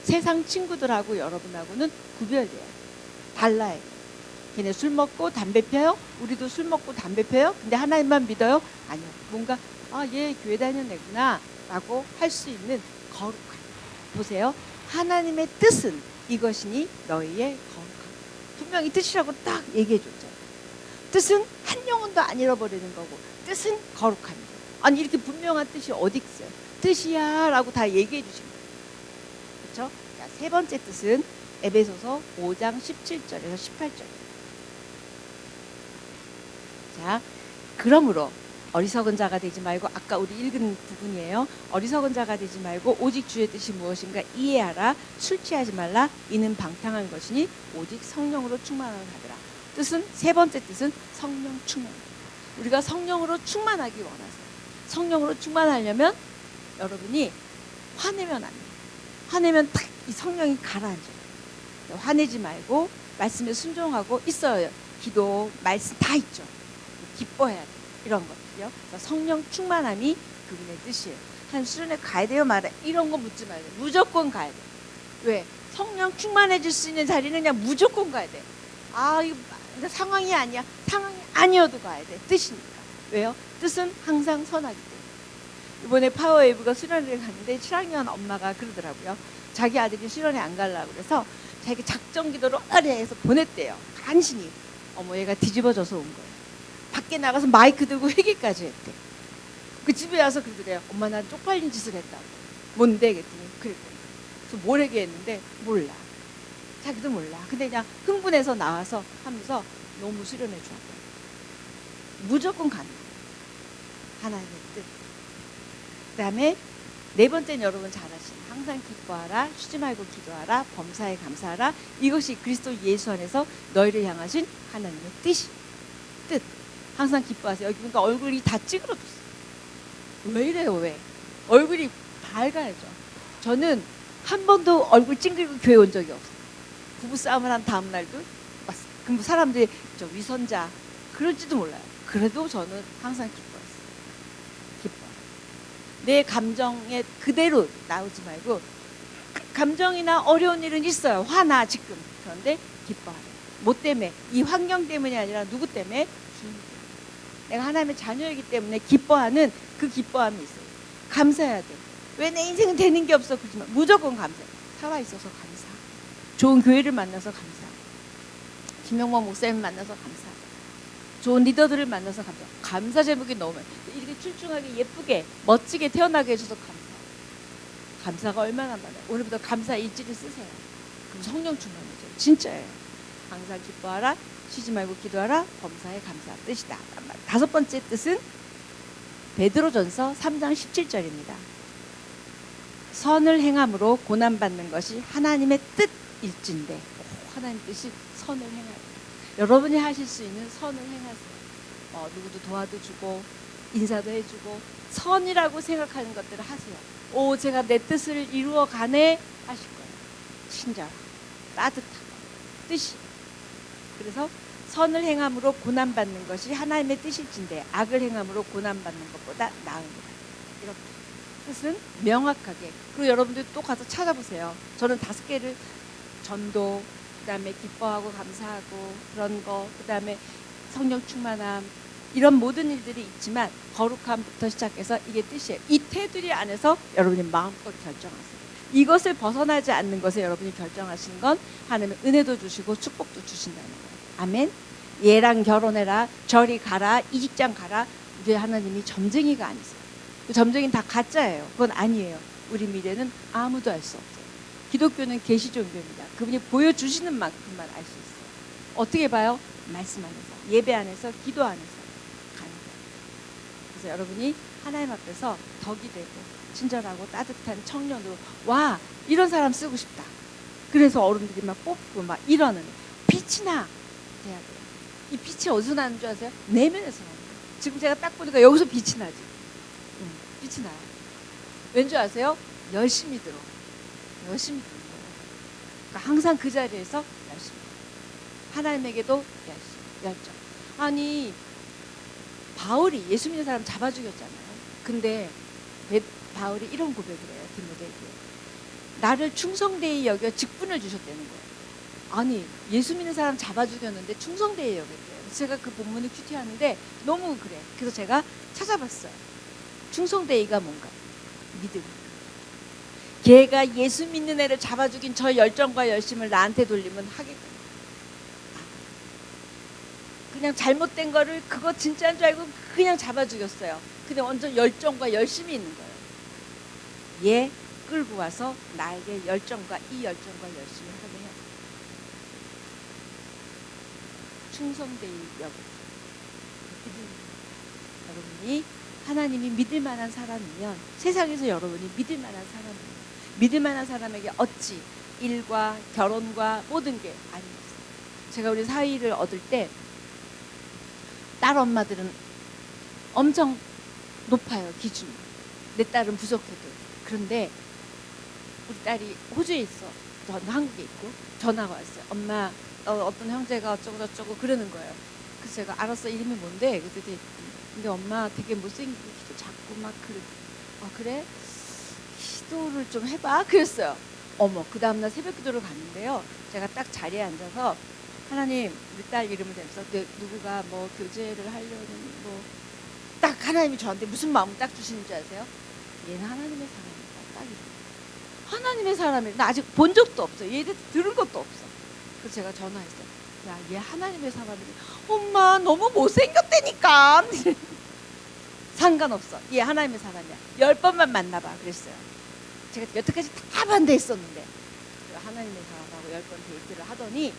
세상 친구들하고 여러분하고는 구별돼요. 달라요. 걔네 술 먹고 담배 펴요? 우리도 술 먹고 담배 펴요? 근데 하나님만 믿어요? 아니요. 뭔가 얘 교회 다니는 애구나 라고 할 수 있는 거룩함. 보세요. 하나님의 뜻은 이것이니 너희의 거룩함. 분명히 뜻이라고 딱 얘기해 줬죠. 뜻은 한 영혼도 안 잃어버리는 거고 뜻은 거룩함이에요. 아니 이렇게 분명한 뜻이 어디 있어요? 뜻이야 라고 다 얘기해 주신 거예요. 그렇죠? 자, 세 번째 뜻은 에베소서 5장 17절에서 18절. 자, 그러므로 어리석은 자가 되지 말고 아까 우리 읽은 부분이에요. 어리석은 자가 되지 말고 오직 주의 뜻이 무엇인가 이해하라. 술 취하지 말라. 이는 방탕한 것이니 오직 성령으로 충만하라 하더라. 뜻은 세 번째 뜻은 성령 충만. 우리가 성령으로 충만하기 원하세요. 성령으로 충만하려면 여러분이 화내면 안 돼요. 화내면 탁 이 성령이 가라앉아요. 화내지 말고 말씀에 순종하고 있어요. 기도, 말씀 다 있죠. 기뻐해야 돼요. 이런 것들이요. 성령 충만함이 그분의 뜻이에요. 한 수련회 가야 돼요? 말아요? 이런 거 묻지 말아요. 무조건 가야 돼요. 왜? 성령 충만해질 수 있는 자리는 그냥 무조건 가야 돼요. 이거 상황이 아니야. 상황이 아니어도 가야 돼. 뜻이니까. 왜요? 뜻은 항상 선하기 때문에. 이번에 파워웨이브가 수련회를 갔는데 7학년 엄마가 그러더라고요. 자기 아들이 수련회 안 가려고 그래서 자기 작정 기도로 해서 보냈대요. 간신히. 얘가 뒤집어져서 온 거예요. 밖에 나가서 마이크 들고 회개까지 했대. 그 집에 와서 그러더래요. 엄마 난 쪽팔린 짓을 했다고. 뭔데? 그랬더니 그랬더니 그래서 뭘 회개했는데 몰라. 자기도 몰라. 근데 그냥 흥분해서 나와서 하면서 너무 수련해 좋았대요. 무조건 가는 거예요. 하나님의 뜻. 그 다음에 네 번째는 여러분 잘 아시는 항상 기뻐하라. 쉬지 말고 기도하라. 범사에 감사하라. 이것이 그리스도 예수 안에서 너희를 향하신 하나님의 뜻이 뜻. 항상 기뻐하세요. 여기 보니까 얼굴이 다 찌그러졌어요. 왜 이래요? 왜? 얼굴이 밝아야죠. 저는 한 번도 얼굴 찡그리고 교회 온 적이 없어요. 부부싸움을 한 다음 날도 왔어요. 그럼 사람들이 저 위선자 그럴지도 몰라요. 그래도 저는 항상 기뻐했어요. 기뻐. 내 감정에 그대로 나오지 말고 감정이나 어려운 일은 있어요. 화나 지금. 그런데 기뻐하래요. 뭐 때문에? 이 환경 때문이 아니라 누구 때문에? 주님 때문에. 내가 하나님의 자녀이기 때문에 기뻐하는 그 기뻐함이 있어요. 감사해야 돼. 왜 내 인생은 되는 게 없어? 그러지만 무조건 감사해. 살아있어서 감사. 좋은 교회를 만나서 감사. 김영범 목사님 만나서 감사. 좋은 리더들을 만나서 감사. 감사 제목이 너무 이렇게 출중하게 예쁘게 멋지게 태어나게 해줘서 감사. 감사가 얼마나 많아요. 오늘부터 감사 일지를 쓰세요. 그럼 성령 충만이죠. 진짜예요. 항상 기뻐하라. 쉬지 말고 기도하라. 범사에 감사 뜻이다. 다섯 번째 뜻은 베드로전서 3장 17절입니다. 선을 행함으로 고난받는 것이 하나님의 뜻일진데 하나님 뜻이 선을 행하라. 여러분이 하실 수 있는 선을 행하세요. 누구도 도와도 주고 인사도 해주고 선이라고 생각하는 것들을 하세요. 오, 제가 내 뜻을 이루어 가네 하실 거예요. 친절하고 따뜻하고 뜻이. 그래서 선을 행함으로 고난받는 것이 하나님의 뜻일진데 악을 행함으로 고난받는 것보다 나으니라. 이렇게 뜻은 명확하게. 그리고 여러분들 또 가서 찾아보세요. 저는 5개를 전도, 그다음에 기뻐하고 감사하고 그런 거, 그다음에 성령 충만함, 이런 모든 일들이 있지만 거룩함부터 시작해서 이게 뜻이에요. 이 테두리 안에서 여러분이 마음껏 결정하세요. 이것을 벗어나지 않는 것에 여러분이 결정하시는 건 하나님의 은혜도 주시고 축복도 주신다는 거예요. 아멘. 얘랑 결혼해라, 저리 가라, 이 직장 가라. 이게 하나님이 점쟁이가 아니세요. 그 점쟁이는 다 가짜예요. 그건 아니에요. 우리 미래는 아무도 알 수 없어요. 기독교는 계시 종교입니다. 그분이 보여주시는 만큼만 알 수 있어요. 어떻게 봐요? 말씀 안에서, 예배 안에서, 기도 안에서 가는 거예요. 그래서 여러분이 하나님 앞에서 덕이 되고 친절하고 따뜻한 청년으로, 와, 이런 사람 쓰고 싶다. 그래서 어른들이 막 뽑고 막 이러는, 빛이 나 돼야 돼요. 이 빛이 어디서 나는 줄 아세요? 내면에서 나는 거예요. 지금 제가 딱 보니까 여기서 빛이 나지. 빛이 나요. 왠 줄 아세요? 열심히 들어. 열심히 들어. 그러니까 항상 그 자리에서 열심히. 하나님에게도 열심히, 열정. 아니, 바울이 예수 믿는 사람 잡아 죽였잖아요. 근데 바울이 이런 고백을 해요. 디모데에게. 나를 충성되이 여겨 직분을 주셨다는 거예요. 아니, 예수 믿는 사람 잡아 죽였는데 충성되이 여겼대요. 제가 그 본문을 큐티하는데 너무 그래. 그래서 제가 찾아봤어요. 충성되이가 뭔가? 믿음. 걔가 예수 믿는 애를 잡아 죽인 저 열정과 열심을 나한테 돌리면 하겠구나. 그냥 잘못된 거를 그거 진짜인 줄 알고 그냥 잡아 죽였어요. 근데 완전 열정과 열심이 있는 거예요. 얘 끌고 와서 나에게 열정과 이 열정과 열심을 하게 해요. 충성되이 여기. 여러분이 하나님이 믿을 만한 사람이면 세상에서 여러분이 믿을 만한 사람이에요. 믿을 만한 사람에게 어찌 일과 결혼과 모든 게 아니었어요. 제가 우리 사위를 얻을 때 딸 엄마들은 엄청 높아요, 기준이. 내 딸은 부족해도. 그런데 우리 딸이 호주에 있어. 저는 한국에 있고 전화가 왔어요. 엄마, 어떤 형제가 어쩌고 저쩌고 그러는 거예요. 그래서 제가 알았어, 이름이 뭔데? 그랬더니 근데 엄마 되게 못생기고 키도 작고 막 그래. 그래? 기도를 좀 해봐. 그랬어요. 어머, 그 다음날 새벽 기도를 갔는데요. 제가 딱 자리에 앉아서 하나님, 우리 딸 이름을 대면서 누구가 뭐 교제를 하려는 뭐 딱 하나님이 저한테 무슨 마음을 딱 주시는 줄 아세요? 얘는 하나님의 사람이다. 딱 이렇게. 하나님의 사람이 나 아직 본 적도 없어. 얘 들은 것도 없어. 그래서 제가 전화했어요. 야, 얘 하나님의 사람이래. 엄마 너무 못생겼다니까. 상관없어. 얘 하나님의 사람이야. 10번만 만나봐. 그랬어요. 제가 여태까지 다 반대했었는데 하나님의 사람하고 10번 데이트를 하더니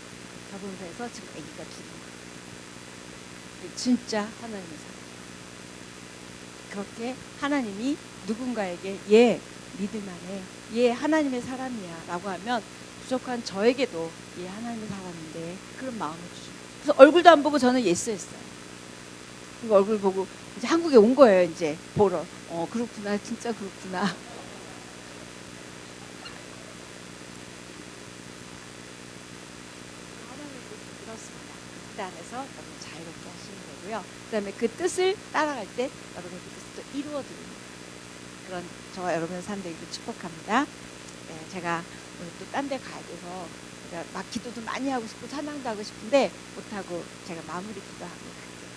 결혼해서 지금 아기가 2명. 진짜 하나님의 사람. 그렇게 하나님이 누군가에게 얘 믿을만해, 얘 하나님의 사람이야 라고 하면 부족한 저에게도 얘 하나님의 사람인데 그런 마음을 주죠. 그래서 얼굴도 안 보고 저는 예스했어요. 그리고 얼굴 보고 이제 한국에 온 거예요. 이제 보러. 그렇구나, 진짜 그렇구나. 하나님의 뜻이 그렇습니다. 그 안에서 여러분 자유롭게 하시는 거고요. 그 다음에 그 뜻을 따라갈 때 여러분의 그 뜻을 또 이루어드립니다. 그런 저와 여러분의 삶 되기를 축복합니다. 네, 제가 오늘 또 딴 데 가야 돼서 제가 막 기도도 많이 하고 싶고 찬양도 하고 싶은데 못하고 제가 마무리 기도하고 갈게요.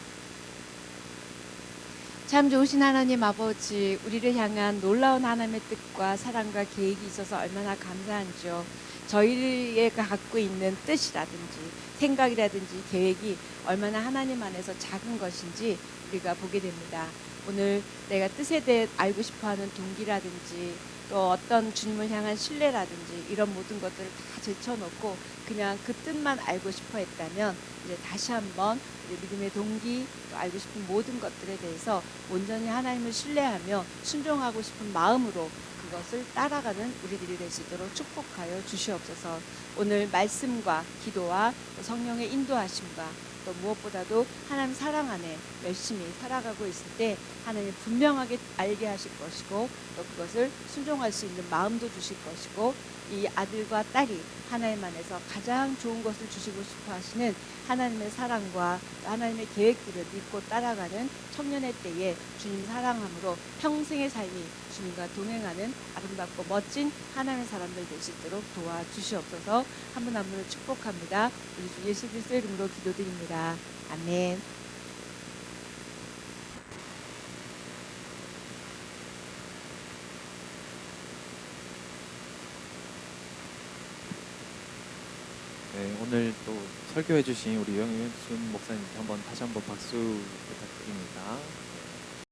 참 좋으신 하나님 아버지, 우리를 향한 놀라운 하나님의 뜻과 사랑과 계획이 있어서 얼마나 감사한지요. 저희가 갖고 있는 뜻이라든지 생각이라든지 계획이 얼마나 하나님 안에서 작은 것인지 우리가 보게 됩니다. 오늘 내가 뜻에 대해 알고 싶어하는 동기라든지 또 어떤 주님을 향한 신뢰라든지 이런 모든 것들을 다 제쳐놓고 그냥 그 뜻만 알고 싶어 했다면 이제 다시 한번 우리 믿음의 동기 또 알고 싶은 모든 것들에 대해서 온전히 하나님을 신뢰하며 순종하고 싶은 마음으로 그것을 따라가는 우리들이 될 수 있도록 축복하여 주시옵소서. 오늘 말씀과 기도와 또 성령의 인도하심과 또 무엇보다도 하나님 사랑 안에 열심히 살아가고 있을 때 하나님 분명하게 알게 하실 것이고 또 그것을 순종할 수 있는 마음도 주실 것이고 이 아들과 딸이 하나님 안에서 가장 좋은 것을 주시고 싶어 하시는 하나님의 사랑과 하나님의 계획들을 믿고 따라가는 청년의 때에 주님 사랑함으로 평생의 삶이 주님과 동행하는 아름답고 멋진 하나님의 사람들 될 수 있도록 도와주시옵소서. 한 분 한 분을 축복합니다. 우리 주 예수 그리스도의 이름으로 기도드립니다. 아멘. 네, 오늘 또 설교해 주신 우리 유영순 목사님께 다시 한번 박수 부탁드립니다. 네,